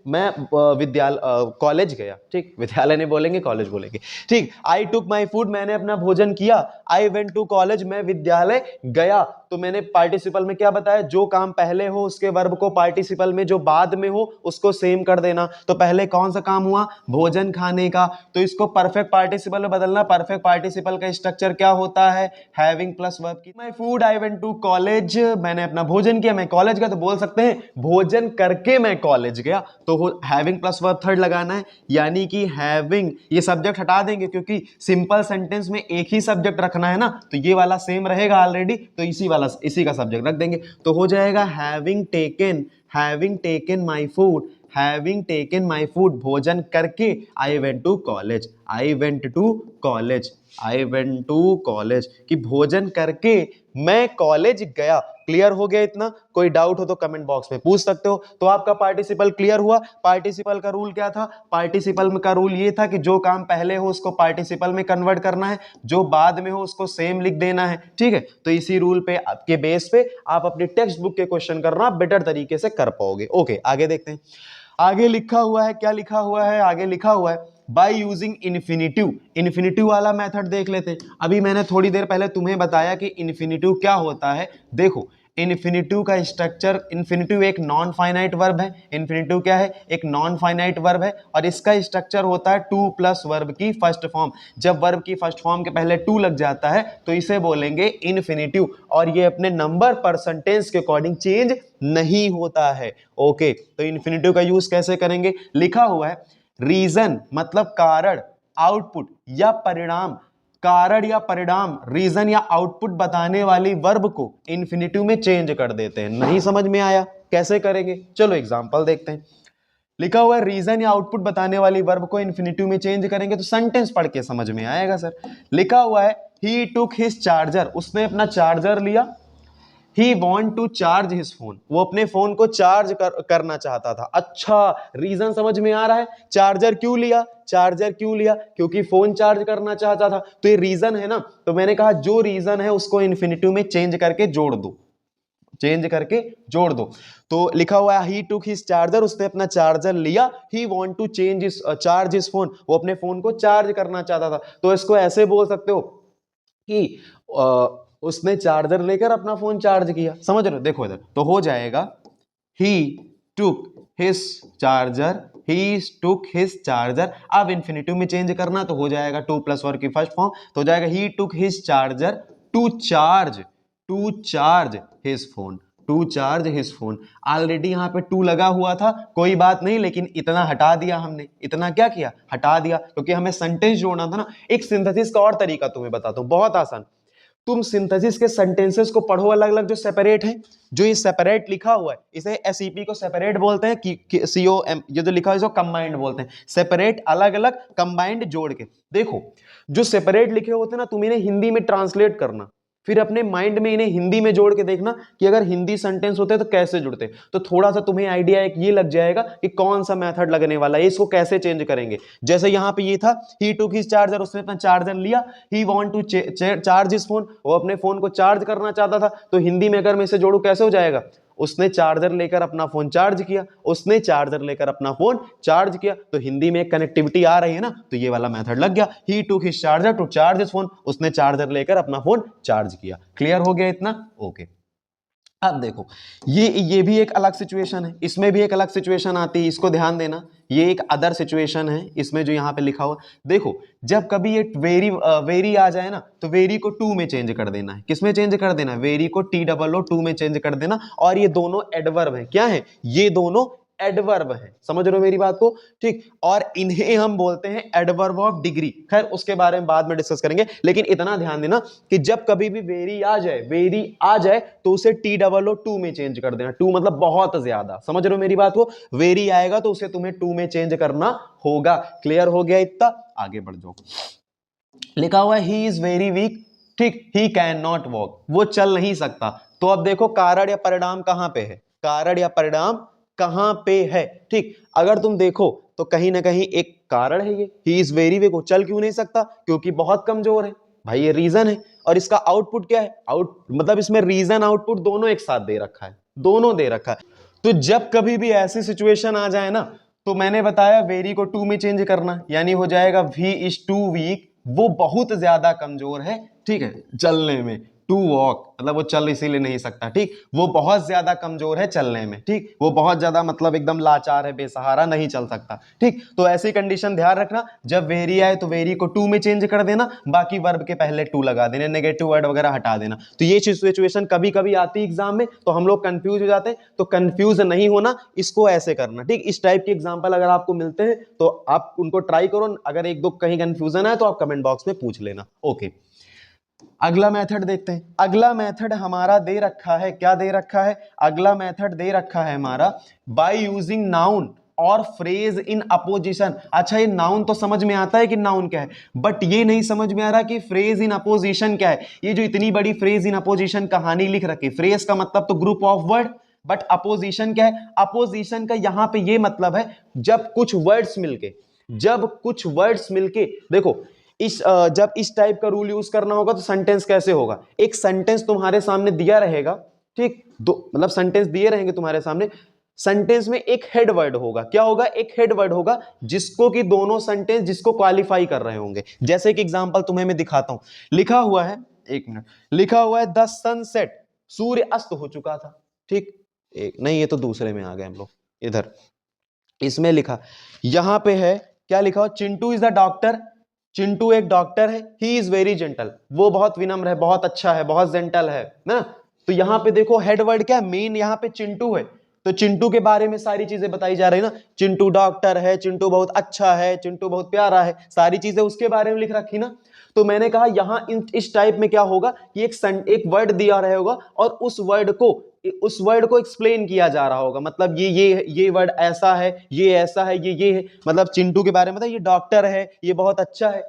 मैं विद्यालय कॉलेज गया, ठीक। विद्यालय नहीं बोलेंगे, कॉलेज बोलेंगे, ठीक। आई टुक माई फूड, मैंने अपना भोजन किया। आई वेंट टू कॉलेज, मैं विद्यालय गया। तो मैंने पार्टिसिपल में क्या बताया? जो काम पहले हो उसके वर्ब को पार्टिसिपल में जो बाद में हो उसको सेम कर देना। तो पहले कौन सा काम हुआ? भोजन खाने का। तो इसको परफेक्ट पार्टिसिपल में बदलना। परफेक्ट पार्टिसिपल का स्ट्रक्चर क्या होता है? हैविंग प्लस वर्ब की। My food, I went to college, मैंने अपना भोजन किया, मैं कॉलेज गया। तो बोल सकते हैं भोजन करके मैं कॉलेज गया। तो हैविंग प्लस वर्ब थर्ड लगाना है, यानी कि हैविंग, ये सब्जेक्ट हटा देंगे क्योंकि सिंपल सेंटेंस में एक ही सब्जेक्ट रखना है ना, तो ये वाला सेम रहेगा ऑलरेडी, तो इसी का सब्जेक्ट रख देंगे। तो हो जाएगा having taken my food, having taken my food, भोजन करके आई वेंट टू कॉलेज, कि भोजन करके मैं कॉलेज गया। क्लियर हो गया इतना? कोई डाउट हो तो कमेंट बॉक्स में पूछ सकते हो। तो आपका पार्टिसिपल क्लियर हुआ। पार्टिसिपल का रूल क्या था? पार्टिसिपल का रूल ये था कि जो काम पहले हो उसको पार्टिसिपल में कन्वर्ट करना है, जो बाद में हो उसको सेम लिख देना है, ठीक है। तो इसी रूल पे आपके बेस पे आप अपनी टेक्स्ट बुक के क्वेश्चन करना बेटर तरीके से कर पाओगे। ओके, आगे देखते हैं। आगे लिखा हुआ है, क्या लिखा हुआ है? आगे लिखा हुआ है बाय यूजिंग इन्फिनिटिव वाला मेथड देख लेते हैं। अभी मैंने थोड़ी देर पहले तुम्हें बताया कि इन्फिनिटिव क्या होता है। देखो इन्फिनिटिव का स्ट्रक्चर, इन्फिनिटिव एक नॉन फाइनाइट वर्ब है। इन्फिनिटिव क्या है? एक नॉन फाइनाइट वर्ब है, और इसका स्ट्रक्चर होता है टू प्लस वर्ब की फर्स्ट फॉर्म। जब वर्ब की फर्स्ट फॉर्म के पहले टू लग जाता है तो इसे बोलेंगे इन्फिनिटिव, और ये अपने नंबर परसेंटेज के अकॉर्डिंग चेंज नहीं होता है। ओके, तो इन्फिनिटिव का यूज कैसे करेंगे? लिखा हुआ है रीजन मतलब कारण, आउटपुट या परिणाम, कारण या परिणाम, रीजन या आउटपुट बताने वाली वर्ब को इन्फिनिटिव में चेंज कर देते हैं। नहीं समझ में आया? कैसे करेंगे? चलो एग्जांपल देखते हैं। लिखा हुआ है रीजन या आउटपुट बताने वाली वर्ब को इन्फिनिटिव में चेंज करेंगे, तो सेंटेंस पढ़ के समझ में आएगा सर। लिखा हुआ है ही टुक हिज चार्जर, उसने अपना चार्जर लिया। He want to charge his phone, वो अपने फोन को चार्ज करना चाहता था। अच्छा, रीजन समझ में आ रहा है? चार्जर क्यों लिया? क्योंकि फोन चार्ज करना चाहता था। तो ये रीजन है ना। तो मैंने कहा जो रीजन है उसको इन्फिनिटिव में चेंज करके जोड़ दो। तो लिखा हुआ है ही टुक हिज चार्जर, उसने अपना चार्जर लिया। He want to charge his phone, वो अपने फोन को चार्ज करना चाहता था। तो इसको ऐसे बोल सकते हो कि उसने चार्जर लेकर अपना फोन चार्ज किया। समझ रहे हो? देखो इधर तो हो जाएगा ही टुक हिज चार्जर। अब इन्फिनिटिव में चेंज करना तो हो जाएगा टू प्लस वर्ब की फर्स्ट फॉर्म, तो हो जाएगा he took his charger to charge his phone. Already यहां पे टू लगा हुआ था, कोई बात नहीं, लेकिन इतना हटा दिया हमने। इतना क्या किया? हटा दिया, क्योंकि हमें सेंटेंस जोड़ना था ना। एक सिंथेसिस का और तरीका तुम्हें बताता हूं, बहुत आसान। तुम सिंथेसिस के सेंटेंसेस को पढ़ो अलग अलग, जो सेपरेट है। जो ये सेपरेट लिखा हुआ है इसे एसईपी को सेपरेट बोलते हैं, कि सीओएम, ये जो लिखा है इसको कंबाइंड बोलते हैं। सेपरेट, अलग अलग, कंबाइंड जोड़ के। देखो जो सेपरेट लिखे होते हैं ना, तुम इन्हें हिंदी में ट्रांसलेट करना। फिर अपने माइंड में इन्हें हिंदी में जोड़ के देखना कि अगर हिंदी सेंटेंस होते तो कैसे जुड़ते, तो थोड़ा सा तुम्हें आइडिया एक ये लग जाएगा कि कौन सा मेथड लगने वाला है, इसको कैसे चेंज करेंगे। जैसे यहां पे ये था, ही टुक हिज चार्जर, उसने अपना चार्जर लिया, he want to charge his phone, वो अपने फोन को चार्ज करना चाहता था, तो हिंदी में अगर मैं इसे जोड़ू कैसे हो जाएगा, उसने चार्जर लेकर अपना फोन चार्ज किया, उसने चार्जर लेकर अपना फोन चार्ज किया, तो हिंदी में कनेक्टिविटी आ रही है ना, तो ये वाला मेथड लग गया, he took his charger to charge his phone, उसने चार्जर लेकर अपना फोन चार्ज किया। क्लियर हो गया इतना? ओके। अब देखो ये भी एक अलग सिचुएशन है, इसमें भी एक अलग सिचुएशन आती है, इसको ध्यान देना, ये एक अदर सिचुएशन है इसमें जो यहां पे लिखा हुआ। देखो जब कभी ये वेरी आ जाए ना, तो वेरी को टू में चेंज कर देना है। किसमें चेंज कर देना है? वेरी को TOO टू में चेंज कर देना। और ये दोनों एडवर्ब है। क्या है? ये दोनों एडवर्ब है। समझ रहे हो मेरी बात को? ठीक। और इन्हें हम बोलते हैं एडवर्ब ऑफ डिग्री। खैर उसके बारे में बाद में डिस्कस करेंगे, लेकिन इतना ध्यान देना कि जब कभी भी वेरी आ जाए तो उसे TOO में चेंज कर देना। टू मतलब बहुत ज्यादा। समझ रहे हो मेरी बात को? वेरी आएगा तो उसे तुम्हें टू में चेंज करना होगा। क्लियर हो गया इतना? आगे बढ़ जाओ। लिखा हुआ है ही इज वेरी वीक। ठीक। ही कैन नॉट वॉक, वो चल नहीं सकता। तो अब देखो कारण या परिणाम कहां पे है? कारण या परिणाम कहां पे है? ठीक। अगर तुम देखो तो कहीं ना कहीं एक कारण है ये, ही इज वेरी वीक, वो चल क्यों नहीं सकता? क्योंकि बहुत कमजोर है। भाई ये रीजन है। और इसका आउटपुट क्या है? मतलब इसमें रीजन आउटपुट दोनों एक साथ दे रखा है, दोनों दे रखा है। तो जब कभी भी ऐसी सिचुएशन आ जाए ना, तो मैंने बताया वेरी को टू में चेंज करना, यानी हो जाएगा वी इज टू वीक, वो बहुत ज्यादा कमजोर है। ठीक है, चलने में। टू वॉक मतलब वो चल इसीलिए नहीं सकता। ठीक। वो बहुत ज्यादा कमजोर है चलने में। ठीक। वो बहुत ज्यादा मतलब एकदम लाचार है, बेसहारा, नहीं चल सकता। ठीक। तो ऐसी कंडीशन ध्यान रखना, जब वेरी आए तो वेरी को टू में चेंज कर देना, बाकी वर्ब के पहले टू लगा देना, नेगेटिव वर्ड वगैरह हटा देना। तो ये सिचुएशन कभी कभी आती है एग्जाम में, तो हम लोग कंफ्यूज हो जाते हैं। तो कंफ्यूज नहीं होना, इसको ऐसे करना। ठीक। इस टाइप के एग्जाम्पल अगर आपको मिलते हैं तो आप उनको ट्राई करो। अगर एक दो कहीं कंफ्यूजन है तो आप कमेंट बॉक्स में पूछ लेना। ओके। अगला मेथड देखते हैं। अगला मेथड हमारा दे रखा है, क्या दे रखा है? अगला मेथड दे रखा है हमारा बाय यूजिंग नाउन और फ्रेज इन अपोजिशन। अच्छा ये नाउन तो समझ में आता है कि नाउन क्या है, बट ये नहीं समझ में आ रहा कि फ्रेज इन अपोजिशन क्या है। ये जो इतनी बड़ी फ्रेज इन अपोजिशन कहानी लिख रखी, फ्रेज का मतलब तो group of word, but opposition क्या है? अपोजिशन का यहां पे ये मतलब है जब कुछ वर्ड्स मिलके देखो जब इस टाइप का रूल यूज करना होगा तो सेंटेंस कैसे होगा? एक सेंटेंस तुम्हारे सामने दिया रहेगा। ठीक। दो मतलब सेंटेंस दिए रहेंगे तुम्हारे सामने, सेंटेंस में एक हेड वर्ड होगा। क्या होगा? एक हेड वर्ड होगा जिसको कि दोनों सेंटेंस जिसको क्वालिफाई कर रहे होंगे। जैसे कि एग्जांपल तुम्हें मैं दिखाता हूं। लिखा हुआ है, एक मिनट, लिखा हुआ है द सनसेट, सूर्य अस्त हो चुका था। ठीक। एक नहीं, ये तो दूसरे में आ गए हम लोग। इधर इसमें लिखा, यहां पे है क्या लिखा हुआ? Chintu is the doctor. Chintu एक डॉक्टर है। ही इज वेरी जेंटल, वो बहुत विनम्र है, बहुत अच्छा है, बहुत जेंटल है ना। तो यहां पे देखो हेड वर्ड क्या है? मेन यहां पे चिंटू है, तो चिंटू के बारे में सारी चीजें बताई जा रही है ना। चिंटू डॉक्टर है, चिंटू बहुत अच्छा है, चिंटू बहुत प्यारा है, सारी चीजें उसके बारे में लिख रखी ना। तो मैंने कहा यहां इस टाइप में क्या होगा कि एक वर्ड दिया रहेगा और उस वर्ड को एक्सप्लेन किया जा रहा होगा। मतलब ये वर्ड ऐसा है, ये ऐसा है, ये है। मतलब चिंटू के बारे में, मतलब ये डॉक्टर है, ये बहुत अच्छा है।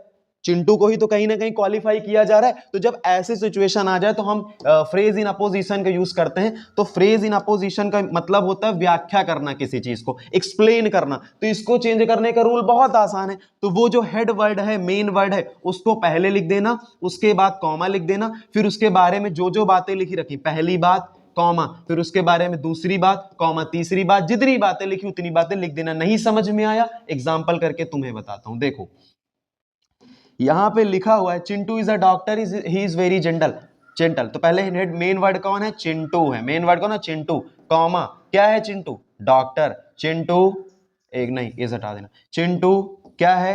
चिंटू को ही तो कहीं ना कहीं क्वालिफाई किया जा रहा है। तो जब ऐसी सिचुएशन आ जाए तो हम फ्रेज इन अपोजिशन का यूज करते हैं। तो फ्रेज इन अपोजिशन का मतलब होता है व्याख्या करना, किसी चीज को एक्सप्लेन करना। तो इसको चेंज करने का रूल बहुत आसान है। तो वो जो हेड वर्ड है, मेन वर्ड है, उसको पहले लिख देना, उसके बाद कॉमा लिख देना, फिर उसके बारे में जो जो बातें लिखी रखी, पहली बात कॉमा, फिर उसके बारे में दूसरी बात कॉमा, तीसरी बात, जितनी बातें लिखी उतनी बातें लिख देना। नहीं समझ में आया, एग्जाम्पल करके तुम्हें बताता हूं। देखो यहां पे लिखा हुआ है Chintu is a doctor, he is very gentle. तो पहले मेन वर्ड कौन है? चिंटू है। मेन वर्ड कौन है? चिंटू। कॉमा क्या है? चिंटू डॉक्टर। चिंटू एक नहीं, इज हटा देना। चिंटू क्या है?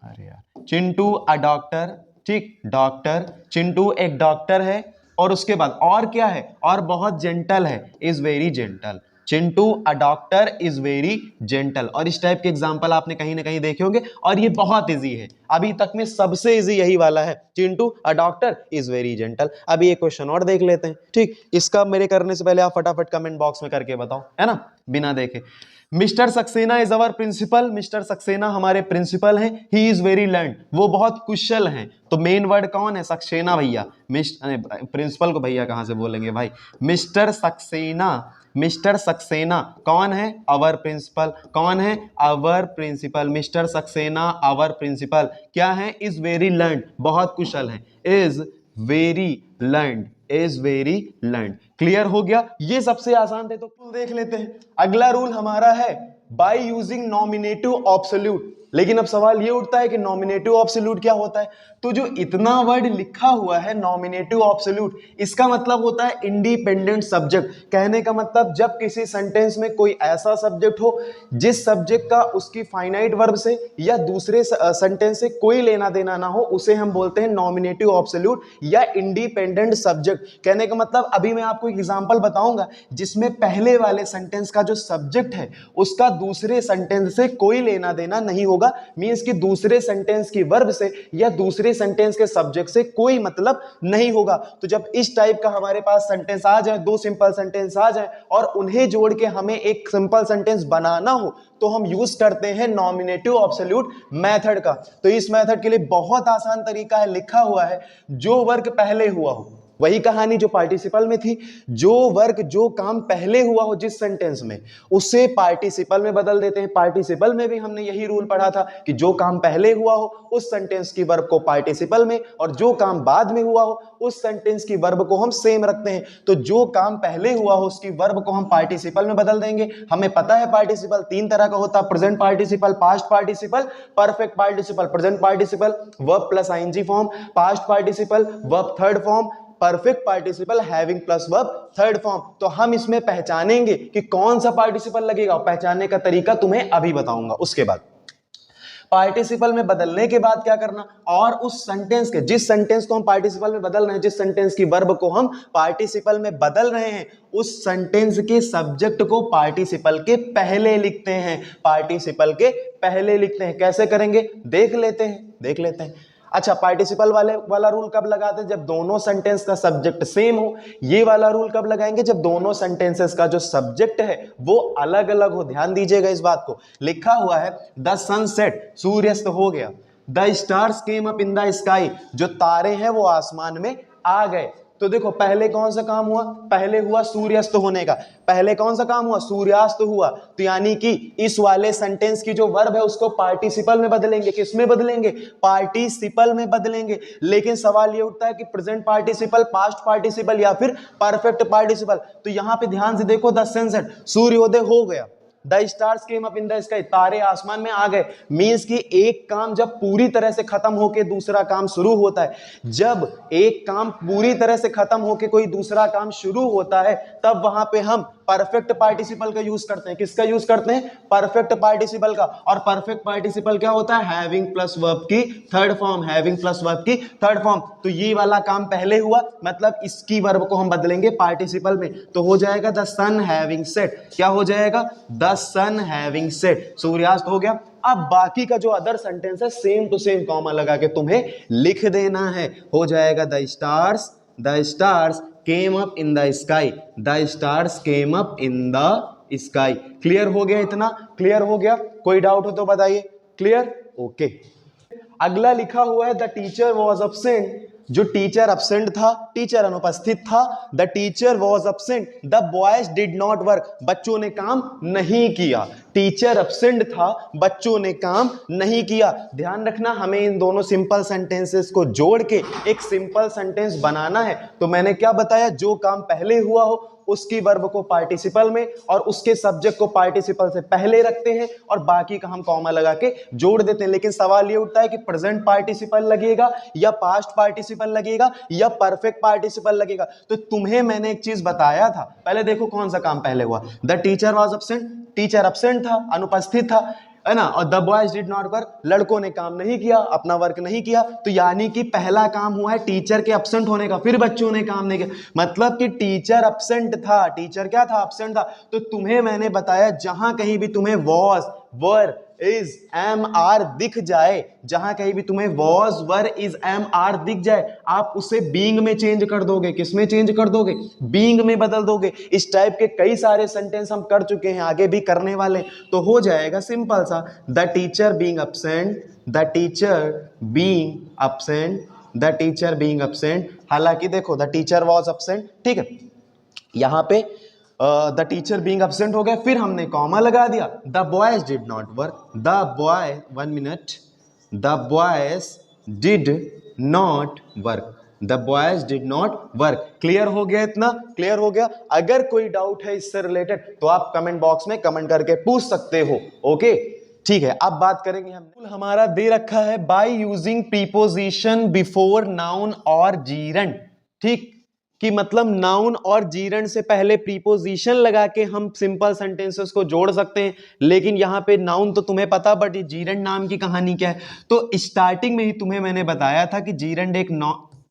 अरे यार, चिंटू अ डॉक्टर। ठीक, डॉक्टर। चिंटू एक डॉक्टर है। और उसके बाद और क्या है? और बहुत जेंटल है, is very gentle. Chintu a doctor is very gentle. और इस टाइप के एग्जांपल आपने कहीं ना कहीं देखे होंगे, और ये बहुत इजी है। अभी तक में सबसे इजी यही वाला है, Chintu a doctor is very gentle. अभी एक क्वेश्चन और देख लेते हैं। ठीक, इसका मेरे करने से पहले आप फटाफट कमेंट बॉक्स में करके बताओ, है ना। बिना देखे। Mister Saxena is our principal, mister Saxena हमारे प्रिंसिपल हैं। ही इज वेरी लर्न, वो बहुत कुशल हैं। तो मेन वर्ड कौन है? सक्सेना भैया। प्रिंसिपल को भैया कहां से बोलेंगे भाई? मिस्टर सक्सेना, मिस्टर सक्सेना कौन है? Our principal. कौन है? Our principal. Mister Saxena our principal क्या है? इज वेरी लर्न, बहुत कुशल है। Is very learn, is very learn. Clear हो गया? ये सबसे आसान थे, तो देख लेते हैं। अगला रूल हमारा है बाय यूजिंग नॉमिनेटिव ऑब्सोल्यूट। लेकिन अब सवाल ये उठता है कि नॉमिनेटिव ऑब्सोल्यूट क्या होता है? तो जो इतना वर्ड लिखा हुआ है नॉमिनेटिव ऑब्सोल्यूट, इसका मतलब होता है इंडिपेंडेंट सब्जेक्ट। कहने का मतलब जब किसी सेंटेंस में कोई ऐसा सब्जेक्ट हो जिस सब्जेक्ट का उसकी फाइनाइट वर्ब से या दूसरे सेंटेंस से कोई लेना देना ना हो, उसे हम बोलते हैं नॉमिनेटिव ऑब्सोल्यूट या इंडिपेंडेंट सब्जेक्ट। कहने का मतलब अभी मैं आपको एक एग्जांपल बताऊंगा जिसमें पहले वाले सेंटेंस का जो सब्जेक्ट है उसका दूसरे सेंटेंस से कोई लेना देना नहीं होगा। मींस कि दूसरे सेंटेंस की वर्ब से या दूसरे सेंटेंस के सब्जेक्ट से कोई मतलब नहीं होगा। तो जब इस टाइप का हमारे पास सेंटेंस आ जाए, दो सिंपल सेंटेंस आ जाए और उन्हें जोड़ के हमें एक सिंपल सेंटेंस बनाना हो, तो हम यूज करते हैं नॉमिनेटिव ऑब्सोल्यूट मेथड का। तो इस मेथड के लिए बहुत आसान तरीका है, लिखा हुआ है जो वर्ग पहले हुआ हो, वही कहानी जो पार्टिसिपल में थी, जो वर्ग जो काम पहले हुआ हो जिस सेंटेंस में, उसे पार्टिसिपल में बदल देते हैं। पार्टिसिपल में भी हमने यही रूल पढ़ा था कि जो काम पहले हुआ हो उस सेंटेंस की वर्ब को पार्टिसिपल में, और जो काम बाद में हुआ हो उस सेंटेंस की वर्ब को हम सेम रखते हैं। तो जो काम पहले हुआ हो उसकी वर्ब को हम पार्टिसिपल में बदल देंगे। हमें पता है पार्टिसिपल तीन तरह का होता है, present participle, past participle, perfect participle. Present participle verb plus I N G form, past participle verb third form, perfect participle having plus verb third form. तो हम इसमें पहचानेंगे कि कौन सा पार्टिसिपल लगेगा, पहचानने का तरीका तुम्हें अभी बताऊंगा। उसके बाद पार्टिसिपल में बदलने के बाद क्या करना, और उस सेंटेंस के, जिस सेंटेंस को हम पार्टिसिपल में बदल रहे हैं, जिस सेंटेंस की वर्ब को हम पार्टिसिपल में बदल रहे हैं, उस सेंटेंस के सब्जेक्ट को पार्टिसिपल के पहले लिखते हैं। पार्टिसिपल के पहले लिखते हैं। कैसे करेंगे देख लेते हैं। अच्छा, पार्टिसिपल वाला रूल कब लगाते हैं? जब दोनों सेंटेंस का सब्जेक्ट सेम हो। ये वाला रूल कब लगाएंगे? जब दोनों सेंटेंसेस का जो सब्जेक्ट है वो अलग अलग हो। ध्यान दीजिएगा इस बात को। लिखा हुआ है द सनसेट, सूर्यास्त हो गया। The stars came up in the sky, जो तारे हैं वो आसमान में आ गए। तो देखो पहले कौन सा काम हुआ? पहले हुआ सूर्यास्त होने का। पहले कौन सा काम हुआ? सूर्यास्त हुआ। तो यानी कि इस वाले सेंटेंस की जो वर्ब है उसको पार्टिसिपल में बदलेंगे। किसमें बदलेंगे? पार्टिसिपल में बदलेंगे। लेकिन सवाल ये उठता है कि प्रेजेंट पार्टिसिपल, पास्ट पार्टिसिपल या फिर परफेक्ट पार्टिसिपल। तो यहां पे ध्यान से देखो, द सनसेट, सूर्योदय हो गया। The stars came up in the sky, तारे आसमान में आ गए। मीन्स कि एक काम जब पूरी तरह से खत्म होके दूसरा काम शुरू होता है, जब एक काम पूरी तरह से खत्म होके कोई दूसरा काम शुरू होता है, तब वहां पे हम परफेक्ट पार्टिसिपल का यूज करते हैं। किसका यूज करते हैं? परफेक्ट पार्टिसिपल का। और परफेक्ट पार्टिसिपल क्या होता है? हैविंग प्लस वर्ब की third form, having plus verb की थर्ड फॉर्म। तो ये वाला काम पहले हुआ, मतलब इसकी वर्ब को हम बदलेंगे पार्टिसिपल में। तो हो जाएगा द सन हैविंग सेट। क्या हो जाएगा? द सन हैविंग सेट, सूर्यास्त हो गया। अब बाकी का जो अदर सेंटेंस है सेम टू सेम कॉमा लगा के तुम्हें लिख देना है। हो जाएगा the stars came up in the sky, the stars came up in the sky. Clear हो गया? इतना क्लियर हो गया? कोई डाउट हो तो बताइए। क्लियर? ओके। अगला लिखा हुआ है द टीचर वॉज अब्सेंट, जो टीचर अब्सेंट था, टीचर अनुपस्थित था। The teacher was absent, the boys did not work, बच्चों ने काम नहीं किया। टीचर अब्सेंट था, बच्चों ने काम नहीं किया। ध्यान रखना, हमें इन दोनों सिंपल सेंटेंसेस को जोड़ के एक सिंपल सेंटेंस बनाना है। तो मैंने क्या बताया? जो काम पहले हुआ हो उसकी वर्ब को पार्टिसिपल में और उसके सब्जेक्ट को पार्टिसिपल से पहले रखते हैं और बाकी का हम कॉमा लगा के जोड़ देते हैं। लेकिन सवाल ये उठता है कि प्रेजेंट पार्टिसिपल लगेगा या पास्ट पार्टिसिपल लगेगा या परफेक्ट पार्टिसिपल लगेगा। तो तुम्हें मैंने एक चीज बताया था, पहले देखो कौन सा काम पहले हुआ। The teacher was absent, teacher absent था, अनुपस्थित था, है ना। और the boys did not work, लड़कों ने काम नहीं किया, अपना वर्क नहीं किया। तो यानी कि पहला काम हुआ है टीचर के अब्सेंट होने का, फिर बच्चों ने काम नहीं किया। मतलब कि टीचर अब्सेंट था, टीचर क्या था? अब्सेंट था। तो तुम्हें मैंने बताया जहां कहीं भी तुम्हें was were is am are दिख जाए, जहां कहीं भी तुम्हें was were is am are दिख जाए, आप उसे बीइंग में चेंज कर दोगे। किसमें चेंज कर दोगे? बीइंग में बदल दोगे। इस टाइप के कई सारे सेंटेंस हम कर चुके हैं, आगे भी करने वाले, तो हो जाएगा सिंपल सा, the teacher being absent, the teacher being absent, the teacher being absent. हालांकि देखो द टीचर वॉज एब्सेंट, ठीक है, यहां पे द टीचर बीइंग एब्सेंट हो गया, फिर हमने कॉमा लगा दिया, the boys did not work, the boy, 1 minute, the boys did not work, the boys did not work. Clear हो गया? इतना क्लियर हो गया? अगर कोई डाउट है इससे रिलेटेड तो आप कमेंट बॉक्स में कमेंट करके पूछ सकते हो। ओके, ठीक है, अब बात करेंगे हम, हमारा दे रखा है by using preposition before noun और जीरंड, ठीक, कि मतलब नाउन और जीरंड से पहले प्रीपोजिशन लगा के हम सिंपल सेंटेंसेस को जोड़ सकते हैं। लेकिन यहां पे नाउन तो तुम्हें पता, बट ये जीरंड नाम की कहानी क्या है? तो स्टार्टिंग में ही तुम्हें मैंने बताया था कि जीरंड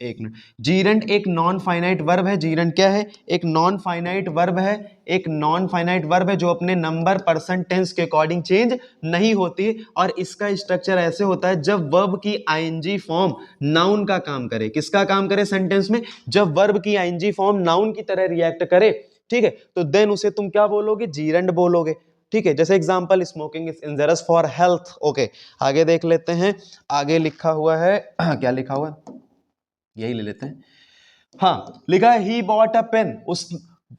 एक मिनट, जीरंड एक नॉन फाइनाइट वर्ब है। जीरंड क्या है? एक नॉन फाइनाइट वर्ब है, एक नॉन फाइनाइट वर्ब है जो अपने नंबर, पर्सन, टेंस के अकॉर्डिंग चेंज नहीं होती। और इसका स्ट्रक्चर ऐसे होता है जब वर्ब की आईएनजी फॉर्म नाउन का काम करे। किसका काम करे सेंटेंस में? जब वर्ब की आईएनजी फॉर्म नाउन की तरह रिएक्ट करे, ठीक है, तो देन उसे तुम क्या बोलोगे? जीरंड बोलोगे। ठीक है, जैसे example, smoking is injurious for health. Okay, आगे देख लेते हैं, आगे लिखा हुआ है क्या लिखा हुआ है, यही ले लेते हैं। हाँ, लिखा है ही बॉट अ पेन,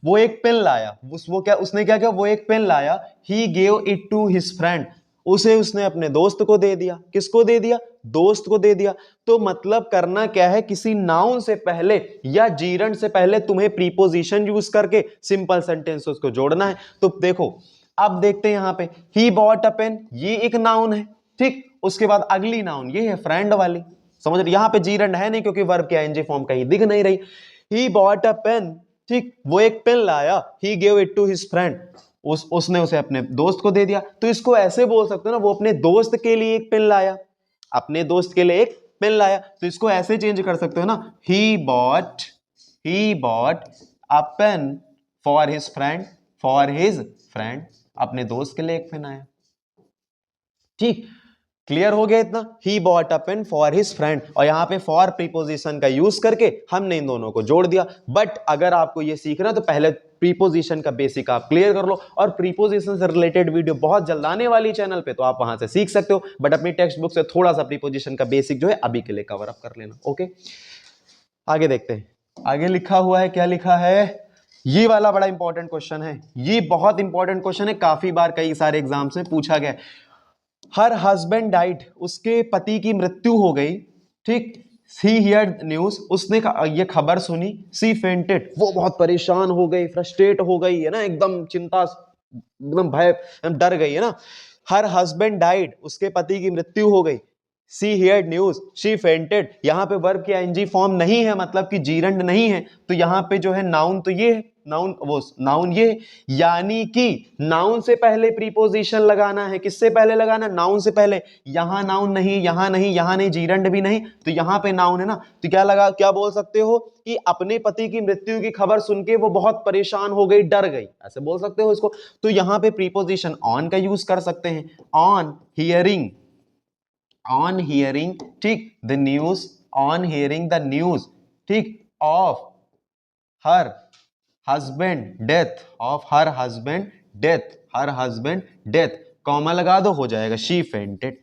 वो एक पेन लाया, उसने क्या किया? वो एक पेन लाया, he gave it to his friend, उसने अपने दोस्त को दे दिया। किसको दे दिया? दोस्त को दे दिया। तो मतलब करना क्या है, किसी नाउन से पहले या जीरंड से पहले तुम्हें प्रीपोजिशन यूज करके सिंपल सेंटेंस को जोड़ना है। तो देखो, अब देखते हैं यहां पे, ही बॉट अ पेन, ये एक नाउन है, ठीक, उसके बाद अगली नाउन ये है फ्रेंड वाली, समझ रहे? यहां पे जीरंड है नहीं क्योंकि वर्ब की आईएनजी फॉर्म कहीं दिख नहीं रही। ही बॉट अ पेन, ठीक, वो एक पेन लाया, he gave it to his friend, उसने उसे अपने दोस्त को दे दिया। तो इसको ऐसे बोल सकते हो ना, वो अपने दोस्त के लिए एक पेन लाया, अपने दोस्त के लिए एक पेन लाया। तो इसको ऐसे चेंज कर सकते हो ना, he bought a pen for his friend, अपने दोस्त के लिए एक पेन आया। ठीक, क्लियर हो गया इतना? He bought a pen for his friend, और यहां पे फॉर प्रीपोजिशन का यूज करके हमने इन दोनों को जोड़ दिया। बट अगर आपको ये सीखना तो पहले प्रीपोजिशन का बेसिक आप क्लियर कर लो, और प्रीपोजिशन से रिलेटेड वीडियो बहुत जल्द आने वाली चैनल पे, तो आप वहां से सीख सकते हो। बट अपनी टेक्स्ट बुक से थोड़ा सा प्रीपोजिशन का बेसिक जो है अभी के लिए कवर अप कर लेना। ओके, आगे देखते हैं, आगे लिखा हुआ है, क्या लिखा है? ये वाला बड़ा इंपॉर्टेंट क्वेश्चन है, ये बहुत इंपॉर्टेंट क्वेश्चन है, काफी बार कई सारे एग्जाम्स में पूछा गया। हर हस्बैंड डाइड, उसके पति की मृत्यु हो गई, ठीक, सी हियर्ड न्यूज, उसने ये खबर सुनी, सी फेंटेड, वो बहुत परेशान हो गई, फ्रस्ट्रेट हो गई है ना, एकदम चिंता, एकदम भय, डर गई है ना। हर हस्बैंड डाइड, उसके पति की मृत्यु हो गई, सी हियर्ड न्यूज, शी फेंटेड, यहां पे वर्ब की आईएनजी फॉर्म नहीं है, मतलब कि जीरंड नहीं है, तो यहां पे जो है नाउन तो ये है, नाउन ये है, यानी कि नाउन से पहले प्रीपोजिशन लगाना है। किससे पहले लगाना? नाउन से पहले। यहां नाउन नहीं, यहां नहीं, यहां नहीं, जीरंड भी नहीं, तो यहां पे नाउन है ना, तो क्या बोल सकते हो कि अपने पति की मृत्यु की खबर सुन के वो बहुत परेशान हो गई, डर गई, ऐसे बोल सकते हो इसको। तो यहां पे प्रीपोजिशन ऑन का यूज कर सकते हैं, ऑन हियरिंग, ठीक, the news, on hearing the news, ठीक, of her husband death, her husband death, comma लगा दो, हो जाएगा शी फेंटेड,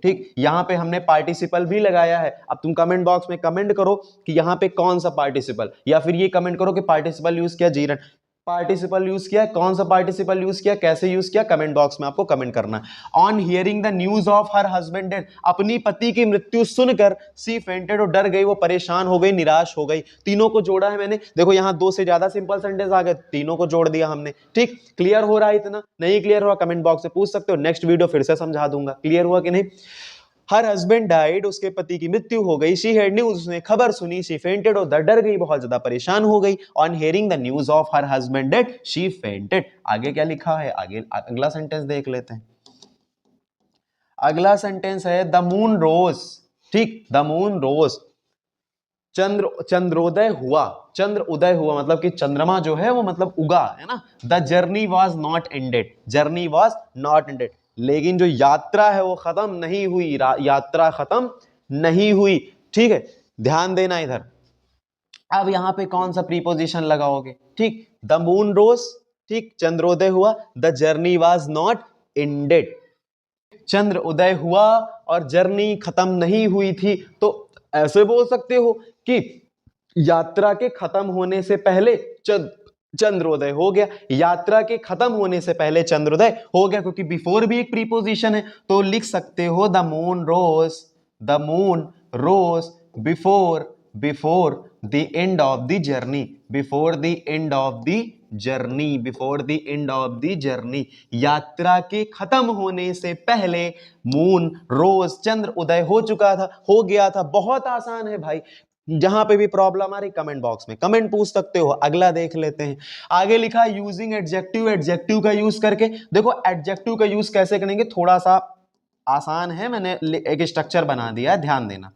ठीक। यहां पे हमने पार्टिसिपल भी लगाया है। अब तुम कमेंट बॉक्स में कमेंट करो कि यहां पे कौन सा पार्टिसिपल, या फिर ये कमेंट करो कि पार्टिसिपल यूज किया जीरन, पार्टिसिपल यूज किया, कौन सा पार्टिसिपल यूज किया, कैसे यूज किया, कमेंट बॉक्स में आपको कमेंट करना है। On hearing the news of her husband death, अपनी पति की मृत्यु सुनकर सी फेंटेड, और डर गई, वो परेशान हो गई, निराश हो गई। तीनों को जोड़ा है मैंने, देखो यहां दो से ज्यादा सिंपल सेंटेंस आ गए, तीनों को जोड़ दिया हमने। ठीक, क्लियर हो रहा है? इतना नहीं क्लियर हुआ कमेंट बॉक्स से पूछ सकते हो, नेक्स्ट वीडियो फिर से समझा दूंगा। क्लियर हुआ कि नहीं? हर हस्बैंड डाइड, उसके पति की मृत्यु हो गई, शी हेड न्यूज, उसने खबर सुनी, शी फेंटेड, और डर गई, बहुत ज्यादा परेशान हो गई। On hearing the news of her husband dead, she fainted. आगे क्या लिखा है? आगे अगला सेंटेंस देख लेते हैं। अगला सेंटेंस है द मून रोज, ठीक, द मून रोज, चंद्रोदय हुआ, चंद्र उदय हुआ मतलब कि चंद्रमा जो है वो मतलब उगा, है ना। The journey was not ended, journey was not ended, लेकिन जो यात्रा है वो खत्म नहीं हुई, यात्रा खत्म नहीं हुई, ठीक है। ध्यान देना इधर। अब यहां पे कौन सा प्रीपोजिशन लगाओगे, ठीक, द मून रोज, ठीक, चंद्रोदय हुआ, the journey was not ended, चंद्र उदय हुआ और जर्नी खत्म नहीं हुई थी, तो ऐसे बोल सकते हो कि यात्रा के खत्म होने से पहले चंद्रोदय हो गया, यात्रा के खत्म होने से पहले चंद्रोदय हो गया, क्योंकि बिफोर भी एक प्रीपोजिशन है, तो लिख सकते हो the moon rose, the moon rose before, before the end of the journey, before the end of the journey, before the end of the journey, यात्रा के खत्म होने से पहले मून रोज, चंद्र उदय हो चुका था, हो गया था। बहुत आसान है भाई, जहां पे भी प्रॉब्लम आ रही कमेंट बॉक्स में कमेंट पूछ सकते हो। अगला देख लेते हैं, आगे लिखा यूजिंग एडजेक्टिव, एडजेक्टिव का यूज करके। देखो एडजेक्टिव का यूज कैसे करेंगे, थोड़ा सा आसान है, मैंने एक स्ट्रक्चर बना दिया है, ध्यान देना।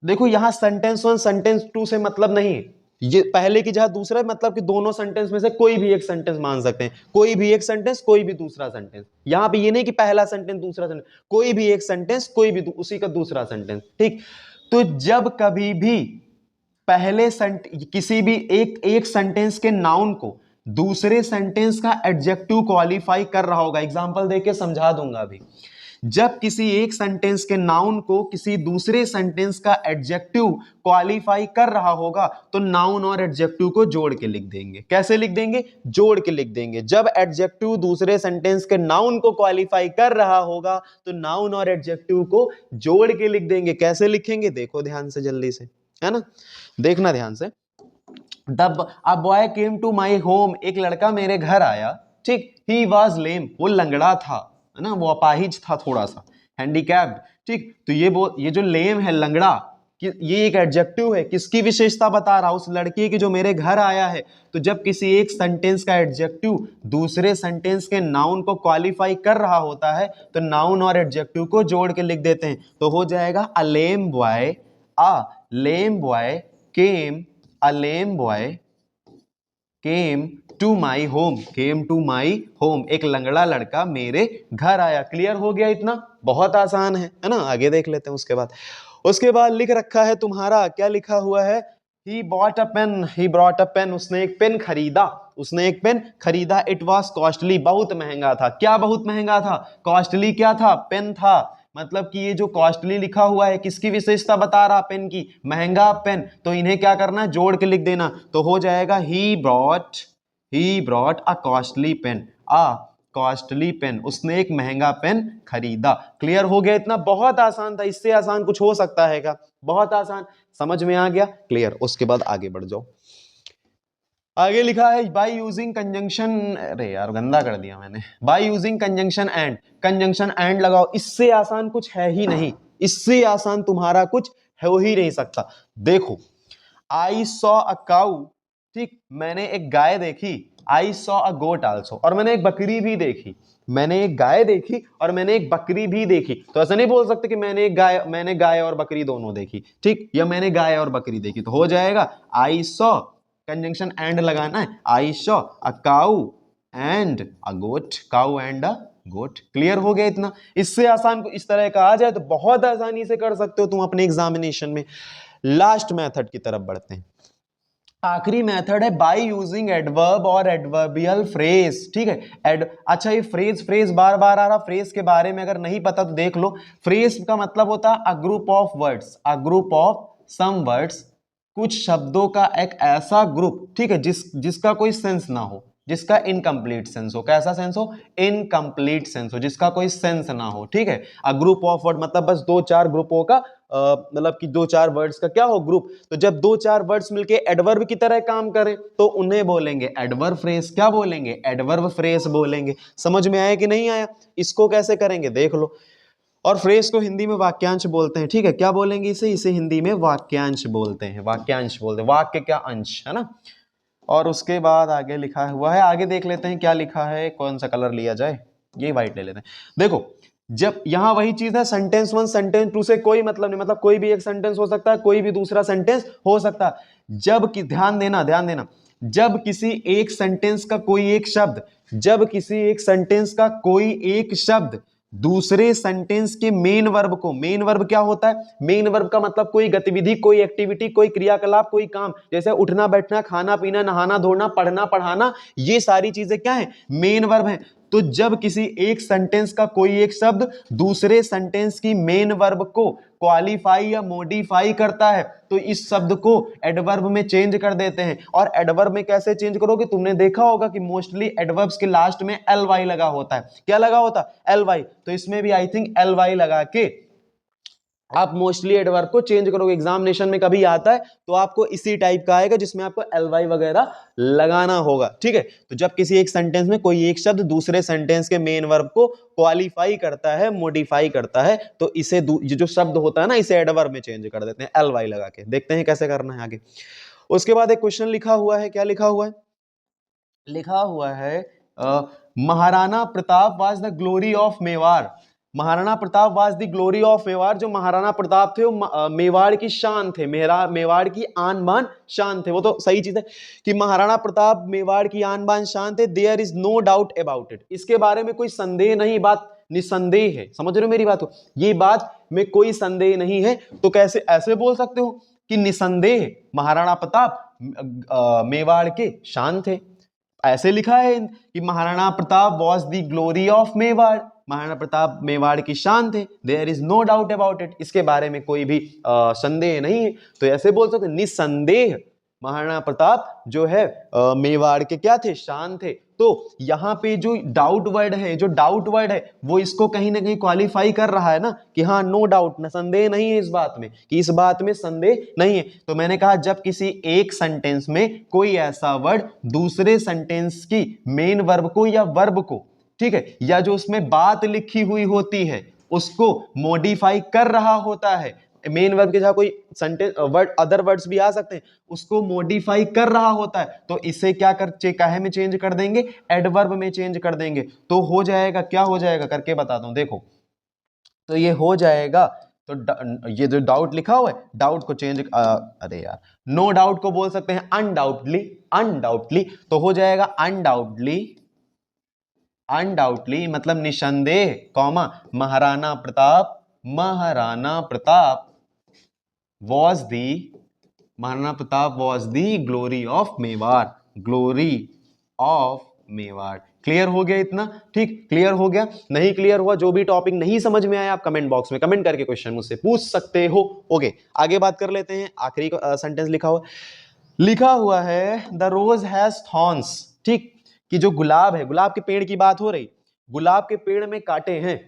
देखो यहां सेंटेंस 1 सेंटेंस 2 से मतलब नहीं, ये पहले की जगह दूसरा, मतलब कि दोनों सेंटेंस में से कोई भी एक सेंटेंस मान सकते हैं, कोई भी एक सेंटेंस, कोई भी दूसरा सेंटेंस। यहां पे ये नहीं कि पहला सेंटेंस दूसरा सेंटेंस, कोई भी एक सेंटेंस, कोई भी उसी का दूसरा सेंटेंस, ठीक। तो जब कभी भी पहले किसी भी एक सेंटेंस के नाउन को दूसरे सेंटेंस का एडजेक्टिव क्वालिफाई कर रहा होगा, एग्जांपल देके समझा दूंगा अभी। जब किसी एक सेंटेंस के नाउन को किसी दूसरे सेंटेंस का एडजेक्टिव क्वालिफाई कर रहा होगा, तो नाउन और एडजेक्टिव को जोड़ के लिख देंगे। कैसे लिख देंगे, जोड़ के लिख देंगे। जब एडजेक्टिव दूसरे सेंटेंस के नाउन को क्वालिफाई कर रहा होगा, तो नाउन और एडजेक्टिव को जोड़ के लिख देंगे। कैसे लिखेंगे, देखो ध्यान से, जल्दी से, है ना, देखना ध्यान से। A boy came to my home, एक लड़का मेरे घर आया, ठीक। ही वॉज लेम, वो लंगड़ा था, है ना, वो अपाहिज था, थोड़ा सा हैंडीकैप्ड, ठीक। तो ये जो लेम है, लंगड़ा, ये एक एडजेक्टिव है, किसकी विशेषता बता रहा, उस लड़के की जो मेरे घर आया है। तो जब किसी एक सेंटेंस का एडजेक्टिव दूसरे सेंटेंस के नाउन को क्वालिफाई कर रहा होता है, तो नाउन और एडजेक्टिव को जोड़ के लिख देते हैं। तो हो जाएगा a lame boy, a lame boy came, a lame boy came to my home, came to my home, एक लंगड़ा लड़का मेरे घर आया। क्लियर हो गया इतना, बहुत आसान है ना। आगे देख लेते हैं। उसके बाद लिख रखा है तुम्हारा, क्या लिखा हुआ है, he bought a pen, he brought a pen, उसने एक पेन खरीदा, उसने एक पेन खरीदा। it was costly, बहुत महंगा था। क्या बहुत महंगा था, कॉस्टली क्या था, पेन था। मतलब कि ये जो कॉस्टली लिखा हुआ है किसकी विशेषता बता रहा, पेन की, महंगा पेन। तो इन्हें क्या करना है, जोड़ के लिख देना। तो हो जाएगा he brought a costly pen, a costly pen, उसने एक महंगा पेन खरीदा। क्लियर हो गया इतना, बहुत आसान था, इससे आसान कुछ हो सकता है क्या, बहुत आसान, समझ में आ गया, क्लियर। उसके बाद आगे बढ़ जाओ। आगे लिखा है बाय यूजिंग कंजंक्शन, अरे यार गंदा कर दिया मैंने, by using conjunction and, conjunction and लगाओ। इससे आसान कुछ है ही नहीं, इससे आसान तुम्हारा कुछ हो ही नहीं सकता। देखो आई सॉ अ काऊ, ठीक, मैंने एक गाय देखी, आई सॉ अ गोट आल्सो, और मैंने एक बकरी भी देखी, मैंने एक गाय देखी और मैंने एक बकरी भी देखी। तो ऐसा नहीं बोल सकते कि मैंने गाय और बकरी दोनों देखी, ठीक, या मैंने गाय और बकरी देखी। तो हो जाएगा आई सॉ, कंजंक्शन एंड लगाना है, I saw a cow and a goat, cow and a goat. Clear हो गया इतना, इससे आसान को इस तरह का आ जाए तो बहुत आसानी से कर सकते हो तुम अपने एग्जामिनेशन में। लास्ट मेथड की तरफ बढ़ते हैं। आखिरी मेथड है बाय यूजिंग एडवर्ब और एडवर्बियल फ्रेज, ठीक है। अच्छा ये फ्रेज बार बार आ रहा, फ्रेज के बारे में अगर नहीं पता तो देख लो। फ्रेज का मतलब होता है a group of words, a group of some words, कुछ शब्दों का एक ऐसा ग्रुप, ठीक है, जिसका कोई सेंस ना हो, जिसका इनकम्प्लीट सेंस हो। कैसा सेंस हो, इनकम्प्लीट सेंस हो, जिसका कोई सेंस ना हो, ठीक है। अ ग्रुप ऑफ वर्ड मतलब बस दो चार ग्रुपों का, मतलब कि दो चार वर्ड्स का क्या हो, ग्रुप। तो जब दो चार वर्ड्स मिलके एडवर्ब की तरह काम करें तो उन्हें बोलेंगे एडवर्ब फ्रेज। क्या बोलेंगे, एडवर्ब फ्रेज बोलेंगे। समझ में आया कि नहीं आया, इसको कैसे करेंगे देख लो। और फ्रेज को हिंदी में वाक्यांश बोलते हैं, ठीक है। क्या बोलेंगे इसे हिंदी में वाक्यांश बोलते हैं, वाक्यांश बोलते हैं, वाक्य क्या अंश, है ना। और उसके बाद आगे लिखा हुआ है, आगे देख लेते हैं क्या लिखा है, कौन सा कलर लिया जाए, ये व्हाइट ले लेते हैं। देखो जब यहां वही चीज है, सेंटेंस वन सेंटेंस टू से कोई मतलब नहीं, मतलब कोई भी एक सेंटेंस हो सकता है, कोई भी दूसरा सेंटेंस हो सकता है। जब कि ध्यान देना ध्यान देना, जब किसी एक सेंटेंस का कोई एक शब्द, जब किसी एक सेंटेंस का कोई एक शब्द दूसरे सेंटेंस के मेन वर्ब को, मेन वर्ब क्या होता है, मेन वर्ब का मतलब कोई गतिविधि, कोई एक्टिविटी, कोई क्रियाकलाप, कोई काम, जैसे उठना बैठना, खाना पीना, नहाना धोना, पढ़ना पढ़ाना, ये सारी चीजें क्या है, मेन वर्ब है। तो जब किसी एक सेंटेंस का कोई एक शब्द दूसरे सेंटेंस की मेन वर्ब को क्वालिफाई या मॉडिफाई करता है तो इस शब्द को एडवर्ब में चेंज कर देते हैं। और एडवर्ब में कैसे चेंज करोगे, तुमने देखा होगा कि मोस्टली एडवर्ब्स के लास्ट में एल वाई लगा होता है। क्या लगा होता है, एल वाई। तो इसमें भी आई थिंक एल वाई लगा के आप मोस्टली एडवर्ब को चेंज करोगे। एग्जामिनेशन में कभी आता है तो आपको इसी टाइप का आएगा जिसमें आपको एल वाई वगैरह लगाना होगा, ठीक है। तो जब किसी एक सेंटेंस में कोई एक शब्द दूसरे सेंटेंस के मेन वर्ब को क्वालिफाई करता है, मॉडिफाई करता है, तो इसे जो शब्द होता है ना, इसे एडवर्ब में चेंज कर देते हैं एल वाई लगा के। देखते हैं कैसे करना है आगे। उसके बाद एक क्वेश्चन लिखा हुआ है, क्या लिखा हुआ है, लिखा हुआ है Maharana Pratap was the glory of Mewar. Maharana Pratap was the glory of Mewar. जो महाराणा प्रताप थे वो मेवाड़ की शान थे, मेवाड़ की आन बान शान थे। वो तो सही चीज है कि महाराणा प्रताप मेवाड़ की आन बान शान थे। There is no doubt about it, इसके बारे में कोई संदेह नहीं, बात निसंदेह है। समझ रहे हो मेरी बात को, ये बात में कोई संदेह नहीं है। तो कैसे ऐसे बोल सकते हो कि निसंदेह महाराणा प्रताप मेवाड़ के शान थे। ऐसे लिखा है कि Maharana Pratap was the glory of Mewar, Maharana Pratap Mewar की शान थे। There is no doubt about it, इसके बारे में कोई भी संदेह नहीं है। तो ऐसे बोल सकते निसंदेह महाराणा प्रताप जो है मेवाड़ के क्या थे, शान थे। तो यहाँ पे जो डाउट वर्ड है, जो डाउट वर्ड है वो इसको कहीं ना कहीं क्वालिफाई कर रहा है ना, कि हाँ नो डाउट, न संदेह नहीं है इस बात में, कि इस बात में संदेह नहीं है। तो मैंने कहा जब किसी एक सेंटेंस में कोई ऐसा वर्ड दूसरे सेंटेंस की मेन वर्ब को या वर्ब को, ठीक है, या जो उसमें बात लिखी हुई होती है उसको मॉडिफाई कर रहा होता है, मेन वर्ब के जगह कोई सेंटेंस वर्ड, अदर वर्ड्स भी आ सकते हैं, उसको मॉडिफाई कर रहा होता है, तो इसे क्या कर काहे में चेंज कर देंगे, एडवर्ब में चेंज कर देंगे। तो हो जाएगा, क्या हो जाएगा करके बताता हूं, देखो। तो ये हो जाएगा, तो ये जो डाउट लिखा हुआ है, डाउट को चेंज अरे यार, नो डाउट को बोल सकते हैं अनडाउटली, अनडाउटली। तो हो जाएगा अनडाउटली, अनडाउटली मतलब निसंदेह, comma Maharana Pratap, Maharana Pratap was the, Maharana Pratap was the glory of Mewar, glory of Mewar. Clear हो गया इतना, ठीक, क्लियर हो गया। नहीं क्लियर हुआ, जो भी टॉपिक नहीं समझ में आया, आप कमेंट बॉक्स में कमेंट करके क्वेश्चन मुझसे पूछ सकते हो। ओके, आगे बात कर लेते हैं। आखिरी सेंटेंस लिखा हुआ है द रोज हैज थॉर्न्स, ठीक, कि जो गुलाब है, गुलाब के पेड़ की बात हो रही, गुलाब के पेड़ में कांटे हैं,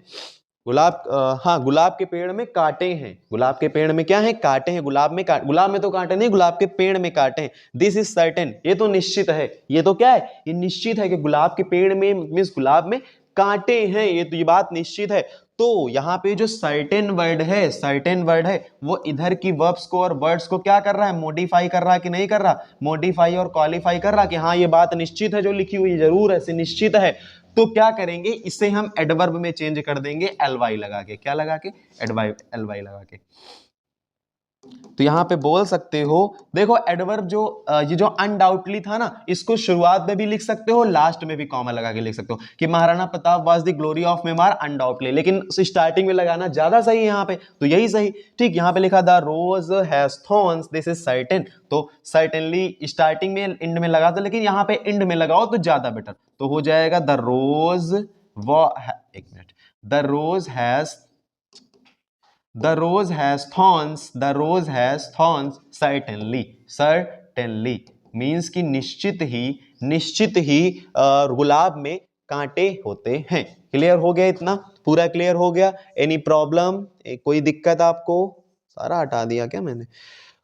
गुलाब हाँ, गुलाब के पेड़ में कांटे हैं, गुलाब के पेड़ में क्या है, कांटे हैं। गुलाब में गुलाब में तो कांटे नहीं, गुलाब के पेड़ में कांटे हैं। दिस इज सर्टेन, ये तो निश्चित है, ये तो क्या है, ये निश्चित है कि गुलाब के पेड़ में मींस गुलाब में कांटे हैं, ये तो ये बात निश्चित है। तो यहाँ पे जो सर्टेन वर्ड है, सर्टेन वर्ड है, वो इधर की वर्ब्स को और वर्ड्स को क्या कर रहा है, मॉडिफाई कर रहा है कि नहीं कर रहा, मॉडिफाई और क्वालिफाई कर रहा कि हाँ ये बात निश्चित है, जो लिखी हुई जरूर है, निश्चित है। तो क्या करेंगे, इसे हम एडवर्ब में चेंज कर देंगे एल वाई लगा के, क्या लगा के, एल वाई लगा के। तो यहां पे बोल सकते हो, देखो एडवर्ब जो ये जो अनडाउटली था ना, इसको शुरुआत में भी लिख सकते हो, लास्ट में भी कॉमा लगा के लिख सकते हो कि Maharana Pratap was the glory of Mewar undoubtedly, लेकिन स्टार्टिंग में लगाना ज्यादा सही है यहाँ पे, तो यही सही, ठीक। यहाँ पे लिखा the rose has thorns, this is certain, तो सर्टेनली स्टार्टिंग में एंड में लगा था, लेकिन यहाँ पे एंड में लगाओ तो ज्यादा बेटर। तो हो जाएगा द रोज एक मिनट, the rose has, the rose has thorns, the rose has thorns certainly, certainly means कि निश्चित ही गुलाब में कांटे होते हैं। क्लियर हो गया इतना, पूरा क्लियर हो गया। एनी प्रॉब्लम, कोई दिक्कत आपको, सारा हटा दिया क्या मैंने,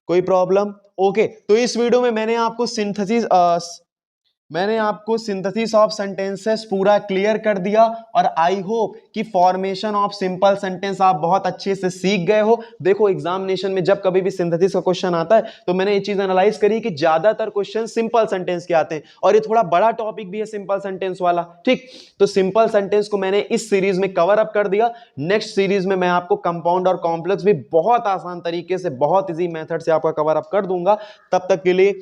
कोई प्रॉब्लम? ओके, तो इस वीडियो में मैंने आपको सिंथेसिस मैंने आपको सिंथेसिस ऑफ सेंटेंसेस पूरा क्लियर कर दिया और आई होप कि फॉर्मेशन ऑफ सिंपल सेंटेंस आप बहुत अच्छे से सीख गए हो। देखो एग्जामिनेशन में जब कभी भी सिंथेसिस का क्वेश्चन आता है तो मैंने ये चीज एनालाइज करी कि ज्यादातर क्वेश्चन सिंपल सेंटेंस के आते हैं और ये थोड़ा बड़ा टॉपिक भी है सिंपल सेंटेंस वाला। ठीक, तो सिंपल सेंटेंस को मैंने इस सीरीज में कवर अप कर दिया। नेक्स्ट सीरीज में मैं आपको कंपाउंड और कॉम्प्लेक्स भी बहुत आसान तरीके से, बहुत इजी मेथड से आपका कवर अप कर दूंगा। तब तक के लिए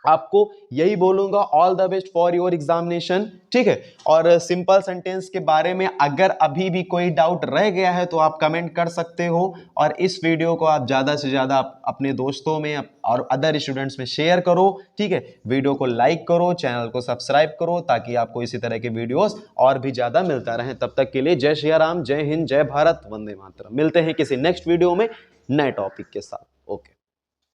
आपको यही बोलूंगा, all the best for your examination. ठीक है, और सिंपल सेंटेंस के बारे में अगर अभी भी कोई डाउट रह गया है तो आप कमेंट कर सकते हो और इस वीडियो को आप ज्यादा से ज्यादा अपने दोस्तों में और अदर स्टूडेंट्स में शेयर करो। ठीक है, वीडियो को लाइक करो, चैनल को सब्सक्राइब करो ताकि आपको इसी तरह के वीडियोस और भी ज्यादा मिलता रहे। तब तक के लिए जय श्री राम, जय हिंद, जय भारत, वंदे मातरम। मिलते हैं किसी नेक्स्ट वीडियो में नए टॉपिक के साथ। ओके।